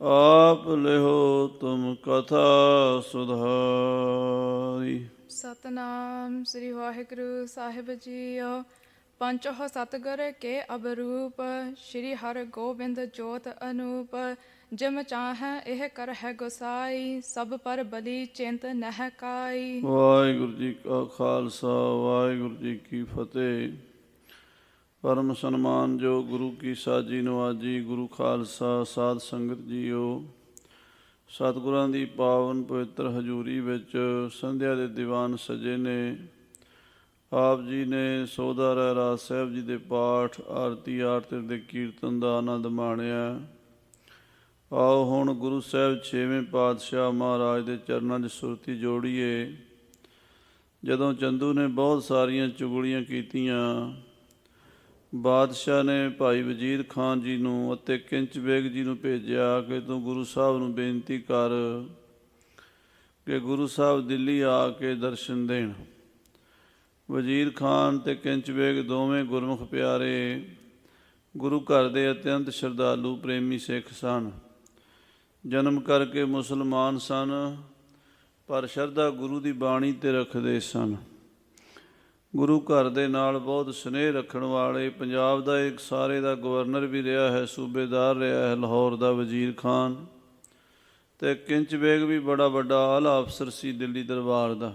आप लिहो तुम कथा सुधारी। सतनाम श्री वाहिगुरु साहिब जीओ। पंचो सतगुर के अबरूप, श्री हर गोबिंद जोत अनूप। जिम चाह एह कर है गुसाई, सब पर बली चिंत नह काई। वाहिगुरु जी का खालसा वाहिगुरु जी की फतेह। परम सन्मान जो गुरु की साजी नवाजी, गुरु खालसा साਧ ਸੰਗਤ ਜੀਓ। ਸਤਿਗੁਰਾਂ ਦੀ ਪਾਵਨ ਪਵਿੱਤਰ ਹਜ਼ੂਰੀ ਵਿੱਚ ਸੰਧਿਆ ਦੇ ਦੀਵਾਨ ਸਜੇ ਨੇ। ਆਪ ਜੀ ਨੇ ਸੋਧਾ ਰਹਿਰਾਸ ਸਾਹਿਬ ਜੀ ਦੇ ਪਾਠ, ਆਰਤੀ ਆਰਤੀ ਦੇ ਕੀਰਤਨ ਦਾ ਆਨੰਦ ਮਾਣਿਆ। ਆਓ ਹੁਣ ਗੁਰੂ ਸਾਹਿਬ ਛੇਵੇਂ ਪਾਤਸ਼ਾਹ ਮਹਾਰਾਜ ਦੇ ਚਰਨਾਂ 'ਚ ਸੁਰਤੀ ਜੋੜੀਏ। ਜਦੋਂ ਚੰਦੂ ਨੇ ਬਹੁਤ ਸਾਰੀਆਂ ਚੁਗਲੀਆਂ ਕੀਤੀਆਂ, ਬਾਦਸ਼ਾਹ ਨੇ ਭਾਈ ਵਜ਼ੀਰ ਖਾਨ ਜੀ ਨੂੰ ਅਤੇ ਕਿੰਚ ਬੇਗ ਜੀ ਨੂੰ ਭੇਜਿਆ ਕਿ ਤੂੰ ਗੁਰੂ ਸਾਹਿਬ ਨੂੰ ਬੇਨਤੀ ਕਰ ਕਿ ਗੁਰੂ ਸਾਹਿਬ ਦਿੱਲੀ ਆ ਕੇ ਦਰਸ਼ਨ ਦੇਣ। ਵਜ਼ੀਰ ਖਾਨ ਅਤੇ ਕਿੰਚ ਬੇਗ ਦੋਵੇਂ ਗੁਰਮੁਖ ਪਿਆਰੇ ਗੁਰੂ ਘਰ ਦੇ ਅਤਿਅੰਤ ਸ਼ਰਧਾਲੂ ਪ੍ਰੇਮੀ ਸਿੱਖ ਸਨ। ਜਨਮ ਕਰਕੇ ਮੁਸਲਮਾਨ ਸਨ, ਪਰ ਸ਼ਰਧਾ ਗੁਰੂ ਦੀ ਬਾਣੀ 'ਤੇ ਰੱਖਦੇ ਸਨ। ਗੁਰੂ ਘਰ ਦੇ ਨਾਲ ਬਹੁਤ ਸਨੇਹ ਰੱਖਣ ਵਾਲੇ, ਪੰਜਾਬ ਦਾ ਇੱਕ ਸਾਰੇ ਦਾ ਗਵਰਨਰ ਵੀ ਰਿਹਾ ਹੈ, ਸੂਬੇਦਾਰ ਰਿਹਾ ਹੈ ਲਾਹੌਰ ਦਾ ਵਜ਼ੀਰ ਖਾਨ, ਅਤੇ ਕਿੰਚ ਬੇਗ ਵੀ ਬੜਾ ਵੱਡਾ ਆਲਾ ਅਫਸਰ ਸੀ ਦਿੱਲੀ ਦਰਬਾਰ ਦਾ।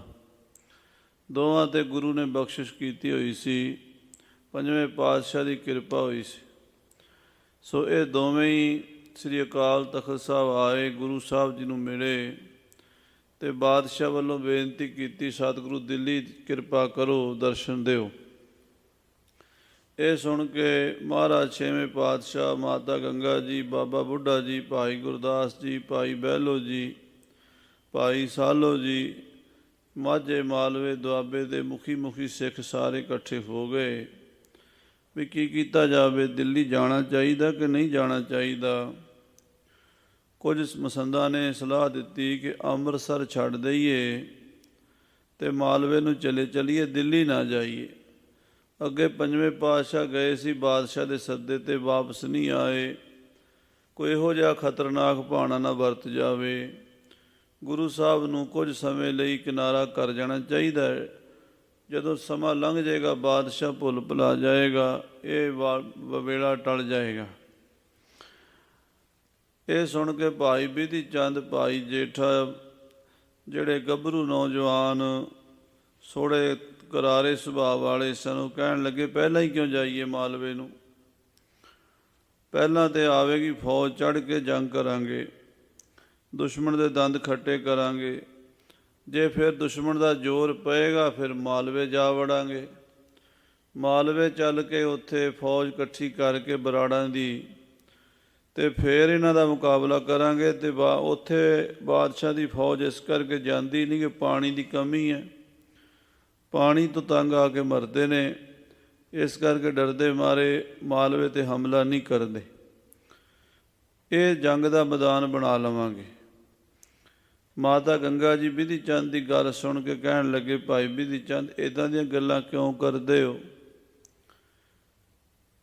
ਦੋਵਾਂ 'ਤੇ ਗੁਰੂ ਨੇ ਬਖਸ਼ਿਸ਼ ਕੀਤੀ ਹੋਈ ਸੀ, ਪੰਜਵੇਂ ਪਾਤਸ਼ਾਹ ਦੀ ਕਿਰਪਾ ਹੋਈ ਸੀ। ਸੋ ਇਹ ਦੋਵੇਂ ਹੀ ਸ੍ਰੀ ਅਕਾਲ ਤਖਤ ਸਾਹਿਬ ਆਏ, ਗੁਰੂ ਸਾਹਿਬ ਜੀ ਨੂੰ ਮਿਲੇ ਅਤੇ ਬਾਦਸ਼ਾਹ ਵੱਲੋਂ ਬੇਨਤੀ ਕੀਤੀ, ਸਤਿਗੁਰੂ ਦਿੱਲੀ ਕਿਰਪਾ ਕਰੋ, ਦਰਸ਼ਨ ਦਿਓ। ਇਹ ਸੁਣ ਕੇ ਮਹਾਰਾਜ ਛੇਵੇਂ ਪਾਤਸ਼ਾਹ, ਮਾਤਾ ਗੰਗਾ ਜੀ, ਬਾਬਾ ਬੁੱਢਾ ਜੀ, ਭਾਈ ਗੁਰਦਾਸ ਜੀ, ਭਾਈ ਬਹਿਲੋ ਜੀ, ਭਾਈ ਸਾਲੋ ਜੀ, ਮਾਝੇ ਮਾਲਵੇ ਦੁਆਬੇ ਦੇ ਮੁਖੀ ਸਿੱਖ ਸਾਰੇ ਇਕੱਠੇ ਹੋ ਗਏ ਵੀ ਕੀ ਕੀਤਾ ਜਾਵੇ, ਦਿੱਲੀ ਜਾਣਾ ਚਾਹੀਦਾ ਕਿ ਨਹੀਂ ਜਾਣਾ ਚਾਹੀਦਾ। ਕੁਝ ਮਸੰਦਾਂ ਨੇ ਸਲਾਹ ਦਿੱਤੀ ਕਿ ਅੰਮ੍ਰਿਤਸਰ ਛੱਡ ਦਈਏ ਅਤੇ ਮਾਲਵੇ ਨੂੰ ਚੱਲੀਏ, ਦਿੱਲੀ ਨਾ ਜਾਈਏ। ਅੱਗੇ ਪੰਜਵੇਂ ਪਾਤਸ਼ਾਹ ਗਏ ਸੀ, ਬਾਦਸ਼ਾਹ ਦੇ ਸੱਦੇ 'ਤੇ ਵਾਪਸ ਨਹੀਂ ਆਏ। ਕੋਈ ਇਹੋ ਜਿਹਾ ਖਤਰਨਾਕ ਭਾਣਾ ਨਾ ਵਰਤ ਜਾਵੇ। ਗੁਰੂ ਸਾਹਿਬ ਨੂੰ ਕੁਝ ਸਮੇਂ ਲਈ ਕਿਨਾਰਾ ਕਰ ਜਾਣਾ ਚਾਹੀਦਾ ਹੈ। ਜਦੋਂ ਸਮਾਂ ਲੰਘ ਜਾਏਗਾ, ਬਾਦਸ਼ਾਹ ਭੁੱਲ ਭੁਲਾ ਜਾਏਗਾ, ਇਹ ਵੇਲਾ ਟਲ ਜਾਏਗਾ। ਇਹ ਸੁਣ ਕੇ ਭਾਈ ਬਿਧੀ ਚੰਦ, ਭਾਈ ਜੇਠਾ, ਜਿਹੜੇ ਗੱਭਰੂ ਨੌਜਵਾਨ ਥੋੜ੍ਹੇ ਕਰਾਰੇ ਸੁਭਾਅ ਵਾਲੇ ਸਨ, ਉਹ ਕਹਿਣ ਲੱਗੇ ਪਹਿਲਾਂ ਹੀ ਕਿਉਂ ਜਾਈਏ ਮਾਲਵੇ ਨੂੰ। ਪਹਿਲਾਂ ਤਾਂ ਆਵੇਗੀ ਫੌਜ, ਚੜ੍ਹ ਕੇ ਜੰਗ ਕਰਾਂਗੇ, ਦੁਸ਼ਮਣ ਦੇ ਦੰਦ ਖੱਟੇ ਕਰਾਂਗੇ। ਜੇ ਫਿਰ ਦੁਸ਼ਮਣ ਦਾ ਜ਼ੋਰ ਪਏਗਾ ਫਿਰ ਮਾਲਵੇ ਜਾ ਵੜਾਂਗੇ। ਮਾਲਵੇ ਚੱਲ ਕੇ ਉੱਥੇ ਫੌਜ ਇਕੱਠੀ ਕਰਕੇ ਬਰਾੜਾਂ ਦੀ, ਅਤੇ ਫਿਰ ਇਹਨਾਂ ਦਾ ਮੁਕਾਬਲਾ ਕਰਾਂਗੇ। ਅਤੇ ਉੱਥੇ ਬਾਦਸ਼ਾਹ ਦੀ ਫੌਜ ਇਸ ਕਰਕੇ ਜਾਂਦੀ ਨਹੀਂ ਕਿ ਪਾਣੀ ਦੀ ਕਮੀ ਹੈ, ਪਾਣੀ ਤੋਂ ਤੰਗ ਆ ਕੇ ਮਰਦੇ ਨੇ, ਇਸ ਕਰਕੇ ਡਰਦੇ ਮਾਰੇ ਮਾਲਵੇ 'ਤੇ ਹਮਲਾ ਨਹੀਂ ਕਰਦੇ। ਇਹ ਜੰਗ ਦਾ ਮੈਦਾਨ ਬਣਾ ਲਵਾਂਗੇ। ਮਾਤਾ ਗੰਗਾ ਜੀ ਬਿਧੀ ਚੰਦ ਦੀ ਗੱਲ ਸੁਣ ਕੇ ਕਹਿਣ ਲੱਗੇ, ਭਾਈ ਬਿਧੀ ਚੰਦ ਇੱਦਾਂ ਦੀਆਂ ਗੱਲਾਂ ਕਿਉਂ ਕਰਦੇ ਹੋ?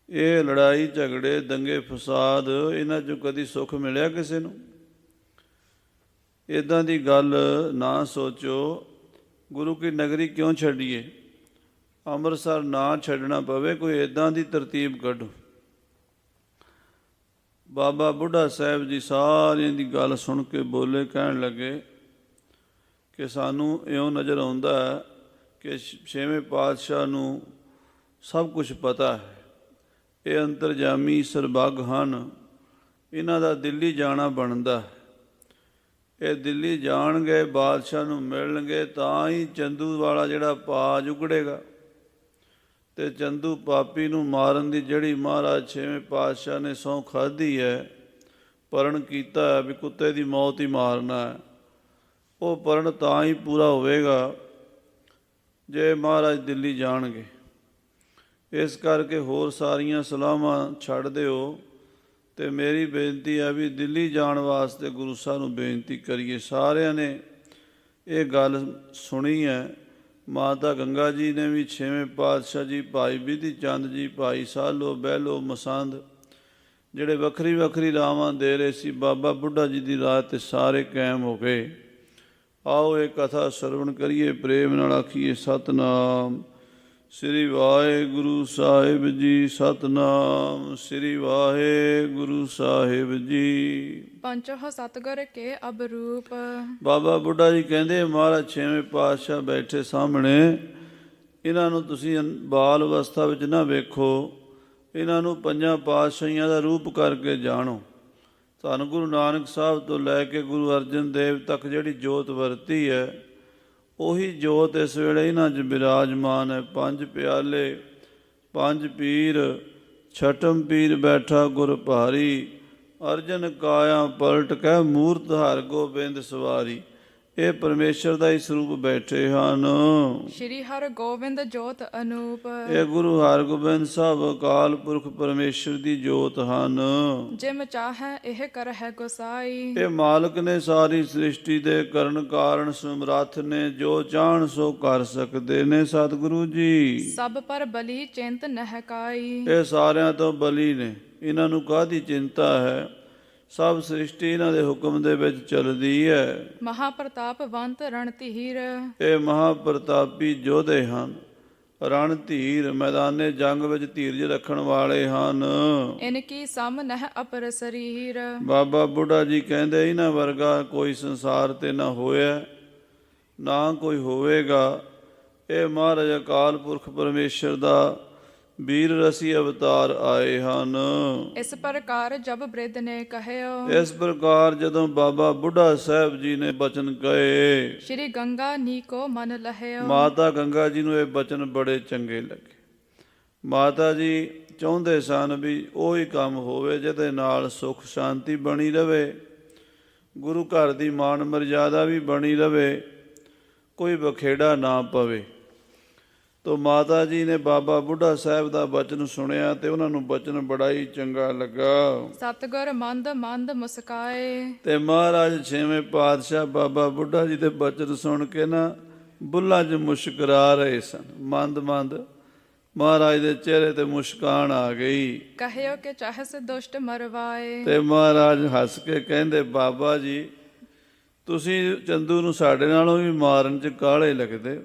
ਇਹ ਲੜਾਈ ਝਗੜੇ, ਦੰਗੇ ਫਸਾਦ, ਇਹਨਾਂ 'ਚੋਂ ਕਦੀ ਸੁੱਖ ਮਿਲਿਆ ਕਿਸੇ ਨੂੰ? ਇੱਦਾਂ ਦੀ ਗੱਲ ਨਾ ਸੋਚੋ। ਗੁਰੂ ਕੀ ਨਗਰੀ ਕਿਉਂ ਛੱਡੀਏ? ਅੰਮ੍ਰਿਤਸਰ ਨਾ ਛੱਡਣਾ ਪਵੇ, ਕੋਈ ਇੱਦਾਂ ਦੀ ਤਰਤੀਬ ਕੱਢੋ। ਬਾਬਾ ਬੁੱਢਾ ਸਾਹਿਬ ਜੀ ਸਾਰਿਆਂ ਦੀ ਗੱਲ ਸੁਣ ਕੇ ਬੋਲੇ, ਕਹਿਣ ਲੱਗੇ ਕਿ ਸਾਨੂੰ ਇਉਂ ਨਜ਼ਰ ਆਉਂਦਾ ਕਿ ਛੇਵੇਂ ਪਾਤਸ਼ਾਹ ਨੂੰ ਸਭ ਕੁਝ ਪਤਾ ਹੈ, ਇਹ ਅੰਤਰਜਾਮੀ ਸਰਬੱਗ ਹਨ, ਇਹਨਾਂ ਦਾ ਦਿੱਲੀ ਜਾਣਾ ਬਣਦਾ। ਇਹ ਦਿੱਲੀ ਜਾਣਗੇ, ਬਾਦਸ਼ਾਹ ਨੂੰ ਮਿਲਣਗੇ, ਤਾਂ ਹੀ ਚੰਦੂ ਵਾਲਾ ਜਿਹੜਾ ਭਾਜ ਉਗੜੇਗਾ। ਅਤੇ ਚੰਦੂ ਪਾਪੀ ਨੂੰ ਮਾਰਨ ਦੀ ਜਿਹੜੀ ਮਹਾਰਾਜ ਛੇਵੇਂ ਪਾਤਸ਼ਾਹ ਨੇ ਸਹੁੰ ਖਾਧੀ ਹੈ, ਪਰਣ ਕੀਤਾ ਹੈ ਵੀ ਕੁੱਤੇ ਦੀ ਮੌਤ ਹੀ ਮਾਰਨਾ ਹੈ, ਉਹ ਪਰਣ ਤਾਂ ਹੀ ਪੂਰਾ ਹੋਵੇਗਾ ਜੇ ਮਹਾਰਾਜ ਦਿੱਲੀ ਜਾਣਗੇ। ਇਸ ਕਰਕੇ ਹੋਰ ਸਾਰੀਆਂ ਸਲਾਹਾਂ ਛੱਡ ਦਿਓ ਅਤੇ ਮੇਰੀ ਬੇਨਤੀ ਹੈ ਵੀ ਦਿੱਲੀ ਜਾਣ ਵਾਸਤੇ ਗੁਰੂ ਸਾਹਿਬ ਨੂੰ ਬੇਨਤੀ ਕਰੀਏ। ਸਾਰਿਆਂ ਨੇ ਇਹ ਗੱਲ ਸੁਣੀ ਹੈ। ਮਾਤਾ ਗੰਗਾ ਜੀ ਨੇ ਵੀ, ਛੇਵੇਂ ਪਾਤਸ਼ਾਹ ਜੀ, ਭਾਈ ਬਿਧੀ ਚੰਦ ਜੀ, ਭਾਈ ਸਾਲੋ, ਬਹਿਲੋ, ਮਸੰਦ, ਜਿਹੜੇ ਵੱਖਰੀ ਵੱਖਰੀ ਰਾਵਾਂ ਦੇ ਰਹੇ ਸੀ, ਬਾਬਾ ਬੁੱਢਾ ਜੀ ਦੀ ਰਾਹ 'ਤੇ ਸਾਰੇ ਕਾਇਮ ਹੋ ਗਏ। ਆਓ ਇਹ ਕਥਾ ਸਰਵਣ ਕਰੀਏ, ਪ੍ਰੇਮ ਨਾਲ ਆਖੀਏ ਸਤਿਨਾਮ ਸ੍ਰੀ ਵਾਹਿਗੁਰੂ ਸਾਹਿਬ ਜੀ। ਸਤਿਨਾਮ ਸ੍ਰੀ ਵਾਹਿਗੁਰੂ ਸਾਹਿਬ ਜੀ। ਪੰਚੋ ਸਤਿਗੁਰ ਕੇ ਅਬਰੂਪ। ਬਾਬਾ ਬੁੱਢਾ ਜੀ ਕਹਿੰਦੇ, ਮਹਾਰਾਜ ਛੇਵੇਂ ਪਾਤਸ਼ਾਹ ਬੈਠੇ ਸਾਹਮਣੇ, ਇਹਨਾਂ ਨੂੰ ਤੁਸੀਂ ਬਾਲ ਅਵਸਥਾ ਵਿੱਚ ਨਾ ਵੇਖੋ, ਇਹਨਾਂ ਨੂੰ ਪੰਜਾਂ ਪਾਤਸ਼ਾਹੀਆਂ ਦਾ ਰੂਪ ਕਰਕੇ ਜਾਣੋ। ਧੰਨ ਗੁਰੂ ਨਾਨਕ ਸਾਹਿਬ ਤੋਂ ਲੈ ਕੇ ਗੁਰੂ ਅਰਜਨ ਦੇਵ ਤੱਕ ਜਿਹੜੀ ਜੋਤ ਵਰਤੀ ਹੈ, ਉਹੀ ਜੋਤ ਇਸ ਵੇਲੇ ਇਹਨਾਂ 'ਚ ਬਿਰਾਜਮਾਨ ਹੈ। ਪੰਜ ਪਿਆਲੇ, ਪੰਜ ਪੀਰ, ਛਟਮ ਪੀਰ ਬੈਠਾ ਗੁਰ ਭਾਰੀ, ਅਰਜਨ ਕਾਇਆ ਪਲਟ ਕਹਿ ਮੂਰਤ ਹਰ ਗੋਬਿੰਦ ਸਵਾਰੀ। ਇਹ ਪਰਮੇਸ਼ਰ ਦਾ ਹੀ ਸਰੂਪ ਬੈਠੇ ਹਨ। ਸ਼੍ਰੀ ਹਰਿ ਗੋਬਿੰਦ ਜੋਤ ਅਨੂਪ। ਇਹ ਗੁਰੂ ਹਰਗੋਬਿੰਦ ਸਾਹਿਬ ਅਕਾਲ ਪੁਰਖ ਪਰਮੇਸ਼ਰ ਦੀ ਜੋਤ ਹਨ। ਜਿਮ ਚਾਹੈ ਇਹ ਕਰਹਿ ਗੁਸਾਈ। ਇਹ ਮਾਲਕ ਨੇ ਸਾਰੀ ਸ੍ਰਿਸ਼ਟੀ ਦੇ ਕਰਨ ਕਾਰਨ ਸਮਰੱਥ ਨੇ, ਜੋ ਚਾਹਣ ਸੋ ਕਰ ਸਕਦੇ ਨੇ ਸਤਿਗੁਰੂ ਜੀ। ਸਭ ਪਰ ਬਲੀ ਚਿੰਤ ਨਹਿ ਕਾਈ। ਇਹ ਸਾਰਿਆਂ ਤੋਂ ਬਲੀ ਨੇ, ਇਹਨਾਂ ਨੂੰ ਕਾਹਦੀ ਚਿੰਤਾ ਹੈ। ਸਭ ਸ੍ਰਿਸ਼ਟੀ ਇਹਨਾਂ ਦੇ ਹੁਕਮ ਦੇ ਵਿੱਚ ਚੱਲਦੀ ਹੈ। ਮਹਾਪ੍ਰਤਾਪਵੰਤ ਰਣਧੀਰ। ਇਹ ਮਹਾਪ੍ਰਤਾਪੀ ਯੋਧੇ ਹਨ, ਰਣਧੀਰ ਮੈਦਾਨੇ ਜੰਗ ਵਿੱਚ ਧੀਰਜ ਰੱਖਣ ਵਾਲੇ ਹਨ। ਇਨ ਕੀ ਸਮ ਨਹਿ ਅਪਰ ਸਰੀਰ। ਬਾਬਾ ਬੁੱਢਾ ਜੀ ਕਹਿੰਦੇ, ਇਹਨਾਂ ਵਰਗਾ ਕੋਈ ਸੰਸਾਰ ਤੇ ਨਾ ਹੋਇਆ, ਨਾ ਕੋਈ ਹੋਵੇਗਾ। ਇਹ ਮਹਾਰਾਜ ਅਕਾਲ ਪੁਰਖ ਪਰਮੇਸ਼ਰ ਦਾ ਵੀਰ ਰਸੀ ਅਵਤਾਰ ਆਏ ਹਨ। ਇਸ ਪ੍ਰਕਾਰ ਜਬ ਬ੍ਰਿਧ ਨੇ ਕਹਿਓ। ਇਸ ਪ੍ਰਕਾਰ ਜਦੋਂ ਬਾਬਾ ਬੁੱਢਾ ਸਾਹਿਬ ਜੀ ਨੇ ਬਚਨ ਕਹੇ, ਸ਼੍ਰੀ ਗੰਗਾ ਨੀਕੋ ਮਨ ਲਹਿਓ। ਮਾਤਾ ਗੰਗਾ ਜੀ ਨੂੰ ਇਹ ਬਚਨ ਬੜੇ ਚੰਗੇ ਲੱਗੇ। ਮਾਤਾ ਜੀ ਚਾਹੁੰਦੇ ਸਨ ਵੀ ਉਹੀ ਕੰਮ ਹੋਵੇ ਜਿਹਦੇ ਨਾਲ ਸੁੱਖ ਸ਼ਾਂਤੀ ਬਣੀ ਰਵੇ, ਗੁਰੂ ਘਰ ਦੀ ਮਾਣ ਮਰਜ਼ਾਦਾ ਵੀ ਬਣੀ ਰਵੇ, ਕੋਈ ਬਖੇੜਾ ਨਾ ਪਵੇ। ਤੋ ਮਾਤਾ ਜੀ ਨੇ ਬਾਬਾ ਬੁੱਢਾ ਸਾਹਿਬ ਦਾ ਬਚਨ ਸੁਣਿਆ ਤੇ ਉਹਨਾਂ ਨੂੰ ਬਚਨ ਬੜਾ ਹੀ ਚੰਗਾ ਲੱਗਾ। ਸਤਿਗੁਰ ਮੰਦ ਮੰਦ ਮੁਸਕਾਏ। ਤੇ ਮਹਾਰਾਜ ਛੇਵੇਂ ਪਾਤਸ਼ਾਹ ਬਾਬਾ ਬੁੱਢਾ ਜੀ ਦੇ ਬਚਨ ਸੁਣ ਕੇ ਨਾ ਬੁੱਲ੍ਹਾਂ 'ਚ ਮੁਸਕਰਾ ਰਹੇ ਸਨ। ਮੰਦ ਮੰਦ ਮਹਾਰਾਜ ਦੇ ਚਿਹਰੇ ਤੇ ਮੁਸਕਾਨ ਆ ਗਈ। ਕਹਿਓ ਕਿ ਚਾਹਸ ਦੁਸ਼ਟ ਮਰਵਾਏ। ਤੇ ਮਹਾਰਾਜ ਹੱਸ ਕੇ ਕਹਿੰਦੇ, ਬਾਬਾ ਜੀ ਤੁਸੀਂ ਚੰਦੂ ਨੂੰ ਸਾਡੇ ਨਾਲੋਂ ਵੀ ਮਾਰਨ 'ਚ ਕਾਹਲੇ ਲੱਗਦੇ ਹੋ,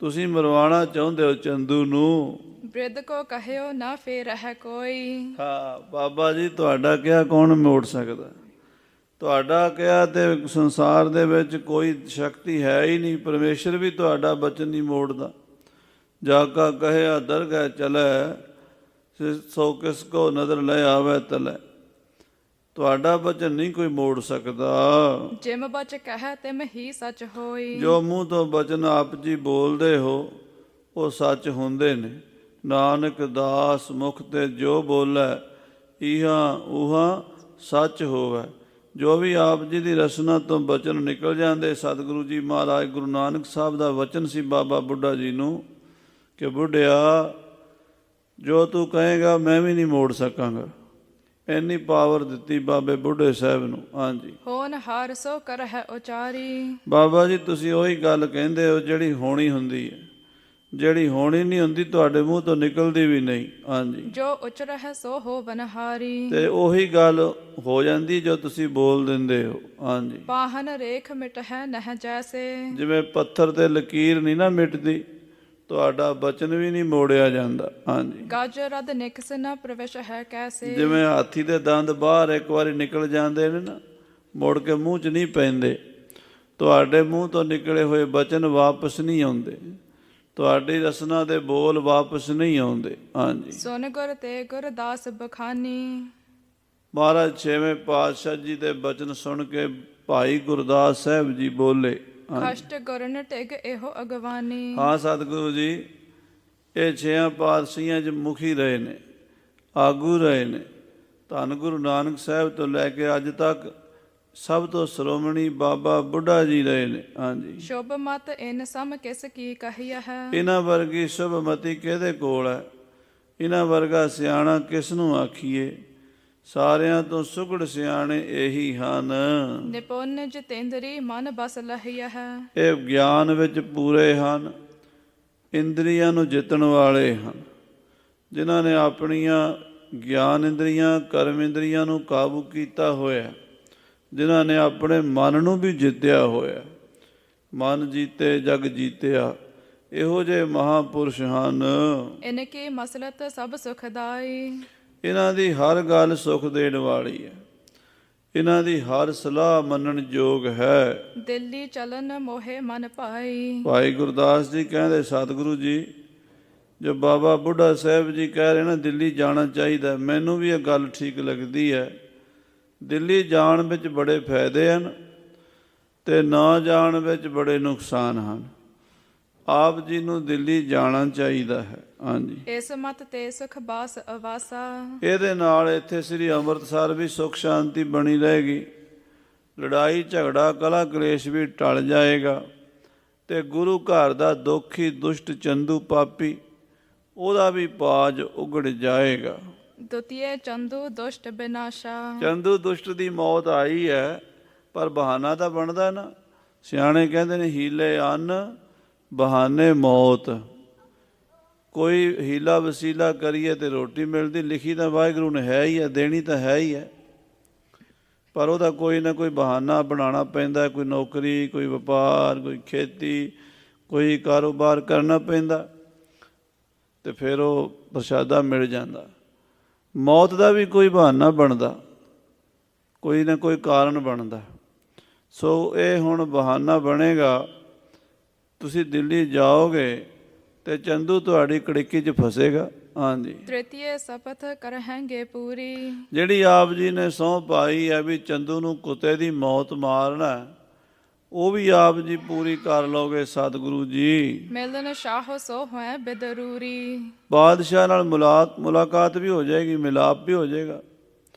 ਤੁਸੀਂ ਮਰਵਾਉਣਾ ਚਾਹੁੰਦੇ ਹੋ ਚੰਦੂ ਨੂੰ। ਬ੍ਰਿਧ ਕੋ ਕਹਿਓ ਨਾ ਫੇਰ ਹੈ ਕੋਈ। ਹਾਂ ਬਾਬਾ ਜੀ, ਤੁਹਾਡਾ ਕਿਹਾ ਕੌਣ ਮੋੜ ਸਕਦਾ? ਤੁਹਾਡਾ ਕਿਹਾ ਤੇ ਸੰਸਾਰ ਦੇ ਵਿੱਚ ਕੋਈ ਸ਼ਕਤੀ ਹੈ ਹੀ ਨਹੀਂ। ਪਰਮੇਸ਼ਰ ਵੀ ਤੁਹਾਡਾ ਬਚਨ ਨਹੀਂ ਮੋੜਦਾ। ਜਾ ਕਾ ਕਹਿਆ ਦਰਗਹਿ ਚਲੈ, ਸੋ ਕਿਸ ਕੋ ਨਦਰ ਲੈ ਆਵੇ ਤਲੈ। ਤੁਹਾਡਾ ਬਚਨ ਨਹੀਂ ਕੋਈ ਮੋੜ ਸਕਦਾ। ਜਿਮ ਬਚ ਕਹਿ ਤਿਮ ਹੀ ਸੱਚ ਹੋਈ। ਜੋ ਮੂੰਹ ਤੋਂ ਬਚਨ ਆਪ ਜੀ ਬੋਲਦੇ ਹੋ ਉਹ ਸੱਚ ਹੁੰਦੇ ਨੇ। ਨਾਨਕ ਦਾਸ ਮੁਖ ਤੇ ਜੋ ਬੋਲੇ, ਇਹਾਂ ਉਹਾਂ ਸੱਚ ਹੋਵੇ। ਜੋ ਵੀ ਆਪ ਜੀ ਦੀ ਰਸਨਾ ਤੋਂ ਬਚਨ ਨਿਕਲ ਜਾਂਦੇ, ਸਤਿਗੁਰੂ ਜੀ ਮਹਾਰਾਜ ਗੁਰੂ ਨਾਨਕ ਸਾਹਿਬ ਦਾ ਵਚਨ ਸੀ ਬਾਬਾ ਬੁੱਢਾ ਜੀ ਨੂੰ ਕਿ ਬੁੱਢਿਆ ਜੋ ਤੂੰ ਕਹੇਗਾ ਮੈਂ ਵੀ ਨਹੀਂ ਮੋੜ ਸਕਾਂਗਾ। ਇੰਨੀ ਪਾਵਰ ਦਿੱਤੀ ਬਾਬੇ ਬੁੱਢੇ ਸਾਹਿਬ ਨੂੰ। ਹਾਂਜੀ, ਹੋਣ ਹਾਰ ਸੋ ਕਰਹਿ ਉਚਾਰੀ। ਬਾਬਾ ਜੀ ਤੁਸੀਂ ਉਹੀ ਗੱਲ ਕਹਿੰਦੇ ਹੋ ਜਿਹੜੀ ਹੋਣੀ ਹੁੰਦੀ ਹੈ, ਜਿਹੜੀ ਹੋਣੀ ਨਹੀਂ ਹੁੰਦੀ ਤੁਹਾਡੇ ਮੂੰਹ ਤੋਂ ਨਿਕਲਦੀ ਵੀ ਨਹੀਂ। ਹਾਂਜੀ, ਜੋ ਉਚ ਰਹਿ ਸੋ ਹੋ ਬਨਹਾਰੀ। ਤੇ ਉਹੀ ਗੱਲ ਹੋ ਜਾਂਦੀ ਜੋ ਤੁਸੀਂ ਬੋਲ ਦਿੰਦੇ ਹੋ। ਹਾਂਜੀ, ਪਾਹਨ ਰੇਖ ਮਿਟਹਿ ਨਹਿ ਜੈਸੇ। ਜਿਵੇਂ ਪੱਥਰ ਤੇ ਲਕੀਰ ਨਹੀਂ ਨਾ ਮਿਟਦੀ, ਤੁਹਾਡਾ ਬਚਨ ਵੀ ਨਹੀਂ ਮੋੜਿਆ ਜਾਂਦਾ। ਹਾਂਜੀ, ਗਜ ਰਦ ਨਿਕਸ ਨ ਪ੍ਰਵੇਸ਼ ਹੈ ਕੈਸੇ। ਜਿਵੇਂ ਹਾਥੀ ਦੇ ਦੰਦ ਬਾਹਰ ਇੱਕ ਵਾਰੀ ਨਿਕਲ ਜਾਂਦੇ ਨੇ ਨਾ, ਮੁੜ ਕੇ ਮੂੰਹ 'ਚ ਨਹੀਂ ਪੈਂਦੇ। ਤੁਹਾਡੇ ਮੂੰਹ ਤੋਂ ਨਿਕਲੇ ਹੋਏ ਬਚਨ ਵਾਪਸ ਨਹੀਂ ਆਉਂਦੇ, ਤੁਹਾਡੀ ਰਸਨਾ ਦੇ ਬੋਲ ਵਾਪਸ ਨਹੀਂ ਆਉਂਦੇ। ਹਾਂਜੀ, ਸੁਨ ਗੁਰ ਤੇ ਗੁਰਦਾਸ ਬਖਾਨੀ। ਮਹਾਰਾਜ ਛੇਵੇਂ ਪਾਤਸ਼ਾਹ ਜੀ ਦੇ ਬਚਨ ਸੁਣ ਕੇ ਭਾਈ ਗੁਰਦਾਸ ਸਾਹਿਬ ਜੀ ਬੋਲੇ, ਕਸ਼ਟ ਗੁਰਨ ਟਿਗ ਇਹੋ ਅਗਵਾਨੀ। ਹਾਂ ਸਤਿਗੁਰੂ ਜੀ, ਇਹ ਛੇਆਂ ਪਾਤਸ਼ਾਹੀਆਂ 'ਚ ਮੁਖੀ ਰਹੇ ਨੇ, ਆਗੂ ਰਹੇ ਨੇ। ਧੰਨ ਗੁਰੂ ਨਾਨਕ ਸਾਹਿਬ ਤੋਂ ਲੈ ਕੇ ਅੱਜ ਤੱਕ ਸਭ ਤੋਂ ਸ਼੍ਰੋਮਣੀ ਬਾਬਾ ਬੁੱਢਾ ਜੀ ਰਹੇ ਨੇ। ਹਾਂਜੀ, ਸ਼ੁਭ ਮਤ ਇਨ ਸਮ ਕਿਸ ਕੀ ਕਹੀਆ ਹੈ। ਇਹਨਾਂ ਵਰਗੀ ਸ਼ੁਭ ਮਤੀ ਕਿਹਦੇ ਕੋਲ ਹੈ? ਇਹਨਾਂ ਵਰਗਾ ਸਿਆਣਾ ਕਿਸ ਨੂੰ ਆਖੀਏ? ਸਾਰਿਆਂ ਤੋਂ ਸੁਘੜ ਸਿਆਣੇ ਇਹੀ ਹਨ। ਨਿਪੁੰਨ ਜਿਤੇਂਦਰੀ ਮਨ ਬਸ ਲਹਿਆ ਹੈ। ਇਹ ਗਿਆਨ ਵਿੱਚ ਪੂਰੇ ਹਨ, ਇੰਦਰੀਆਂ ਨੂੰ ਜਿੱਤਣ ਵਾਲੇ ਹਨ। ਜਿਨ੍ਹਾਂ ਨੇ ਆਪਣੀਆਂ ਗਿਆਨ ਇੰਦਰੀਆਂ ਕਰਮ ਇੰਦਰੀਆਂ ਨੂੰ ਕਾਬੂ ਕੀਤਾ ਹੋਇਆ, ਜਿਨ੍ਹਾਂ ਨੇ ਆਪਣੇ ਮਨ ਨੂੰ ਵੀ ਜਿੱਤਿਆ ਹੋਇਆ। ਮਨ ਜੀਤੇ ਜਗ ਜੀਤਿਆ, ਇਹੋ ਜਿਹੇ ਮਹਾਂਪੁਰਸ਼ ਹਨ। ਇਨਕੀ ਮਸਲਤ ਸਭ ਸੁਖਦਾਈ। ਇਹਨਾਂ ਦੀ ਹਰ ਗੱਲ ਸੁਖ ਦੇਣ ਵਾਲੀ ਹੈ, ਇਹਨਾਂ ਦੀ ਹਰ ਸਲਾਹ ਮੰਨਣ ਯੋਗ ਹੈ। ਦਿੱਲੀ ਚਲਨ ਮੋਹੇ ਮਨ ਭਾਈ। ਭਾਈ ਗੁਰਦਾਸ ਜੀ ਕਹਿੰਦੇ, ਸਤਿਗੁਰੂ ਜੀ ਜੋ ਬਾਬਾ ਬੁੱਢਾ ਸਾਹਿਬ ਜੀ ਕਹਿ ਰਹੇ ਨਾ ਦਿੱਲੀ ਜਾਣਾ ਚਾਹੀਦਾ, ਮੈਨੂੰ ਵੀ ਇਹ ਗੱਲ ਠੀਕ ਲੱਗਦੀ ਹੈ। ਦਿੱਲੀ ਜਾਣ ਵਿੱਚ ਬੜੇ ਫਾਇਦੇ ਹਨ ਅਤੇ ਨਾ ਜਾਣ ਵਿੱਚ ਬੜੇ ਨੁਕਸਾਨ ਹਨ। ਆਪ ਜੀ ਨੂੰ ਦਿੱਲੀ ਜਾਣਾ ਚਾਹੀਦਾ ਹੈ। ਹਾਂਜੀ, ਇਸ ਮਤ ਤੇ ਸੁਖ ਬਾਸ ਅਵਾਸਾ। ਇਹਦੇ ਨਾਲ ਇੱਥੇ ਸ੍ਰੀ ਅੰਮ੍ਰਿਤਸਰ ਵੀ ਸੁੱਖ ਸ਼ਾਂਤੀ ਬਣੀ ਰਹੇਗੀ, ਲੜਾਈ ਝਗੜਾ ਕਲਾ ਕਲੇਸ਼ ਵੀ ਟਲ ਜਾਏਗਾ, ਅਤੇ ਗੁਰੂ ਘਰ ਦਾ ਦੋਖੀ ਦੁਸ਼ਟ ਚੰਦੂ ਪਾਪੀ ਉਹਦਾ ਵੀ ਪਾਜ ਉਗੜ ਜਾਏਗਾ। ਦੁਤੀਏ ਚੰਦੂ ਦੁਸ਼ਟ ਬਿਨਾਸ਼ਾ। ਚੰਦੂ ਦੁਸ਼ਟ ਦੀ ਮੌਤ ਆਈ ਹੈ, ਪਰ ਬਹਾਨਾ ਤਾਂ ਬਣਦਾ ਨਾ। ਸਿਆਣੇ ਕਹਿੰਦੇ ਨੇ ਹੀਲੇ ਅੰਨ ਬਹਾਨੇ ਮੌਤ। ਕੋਈ ਹੀਲਾ ਵਸੀਲਾ ਕਰੀਏ ਤੇ ਰੋਟੀ ਮਿਲਦੀ, ਲਿਖੀ ਤਾਂ ਵਾਹਿਗੁਰੂ ਨੇ ਹੈ ਹੀ ਹੈ, ਦੇਣੀ ਤਾਂ ਹੈ ਹੀ ਹੈ, ਪਰ ਉਹਦਾ ਕੋਈ ਨਾ ਕੋਈ ਬਹਾਨਾ ਬਣਾਉਣਾ ਪੈਂਦਾ। ਕੋਈ ਨੌਕਰੀ, ਕੋਈ ਵਪਾਰ, ਕੋਈ ਖੇਤੀ, ਕੋਈ ਕਾਰੋਬਾਰ ਕਰਨਾ ਪੈਂਦਾ, ਅਤੇ ਫਿਰ ਉਹ ਪ੍ਰਸ਼ਾਦਾ ਮਿਲ ਜਾਂਦਾ। ਮੌਤ ਦਾ ਵੀ ਕੋਈ ਬਹਾਨਾ ਬਣਦਾ, ਕੋਈ ਨਾ ਕੋਈ ਕਾਰਨ ਬਣਦਾ। ਸੋ ਇਹ ਹੁਣ ਬਹਾਨਾ ਬਣੇਗਾ। ਤੁਸੀਂ ਦਿੱਲੀ ਜਾਓਗੇ ਅਤੇ ਚੰਦੂ ਤੁਹਾਡੀ ਕੜਿੱਕੀ 'ਚ ਫਸੇਗਾ। ਹਾਂਜੀ, ਤ੍ਰਿਤੀਏ ਸਪਥ ਕਰਹਿੰਗੇ ਪੂਰੀ। ਜਿਹੜੀ ਆਪ ਜੀ ਨੇ ਸਹੁੰ ਪਾਈ ਹੈ ਵੀ ਚੰਦੂ ਨੂੰ ਕੁੱਤੇ ਦੀ ਮੌਤ ਮਾਰਨਾ, ਉਹ ਵੀ ਆਪ ਜੀ ਪੂਰੀ ਕਰ ਲਓਗੇ ਸਤਿਗੁਰੂ ਜੀ। ਮਿਲਨ ਸ਼ਾਹ ਸੋ ਹੋਏ ਬਿਦਰੂਰੀ। ਬਾਦਸ਼ਾਹ ਨਾਲ ਮੁਲਾਕਾਤ ਵੀ ਹੋ ਜਾਏਗੀ, ਮਿਲਾਪ ਵੀ ਹੋ ਜਾਏਗਾ।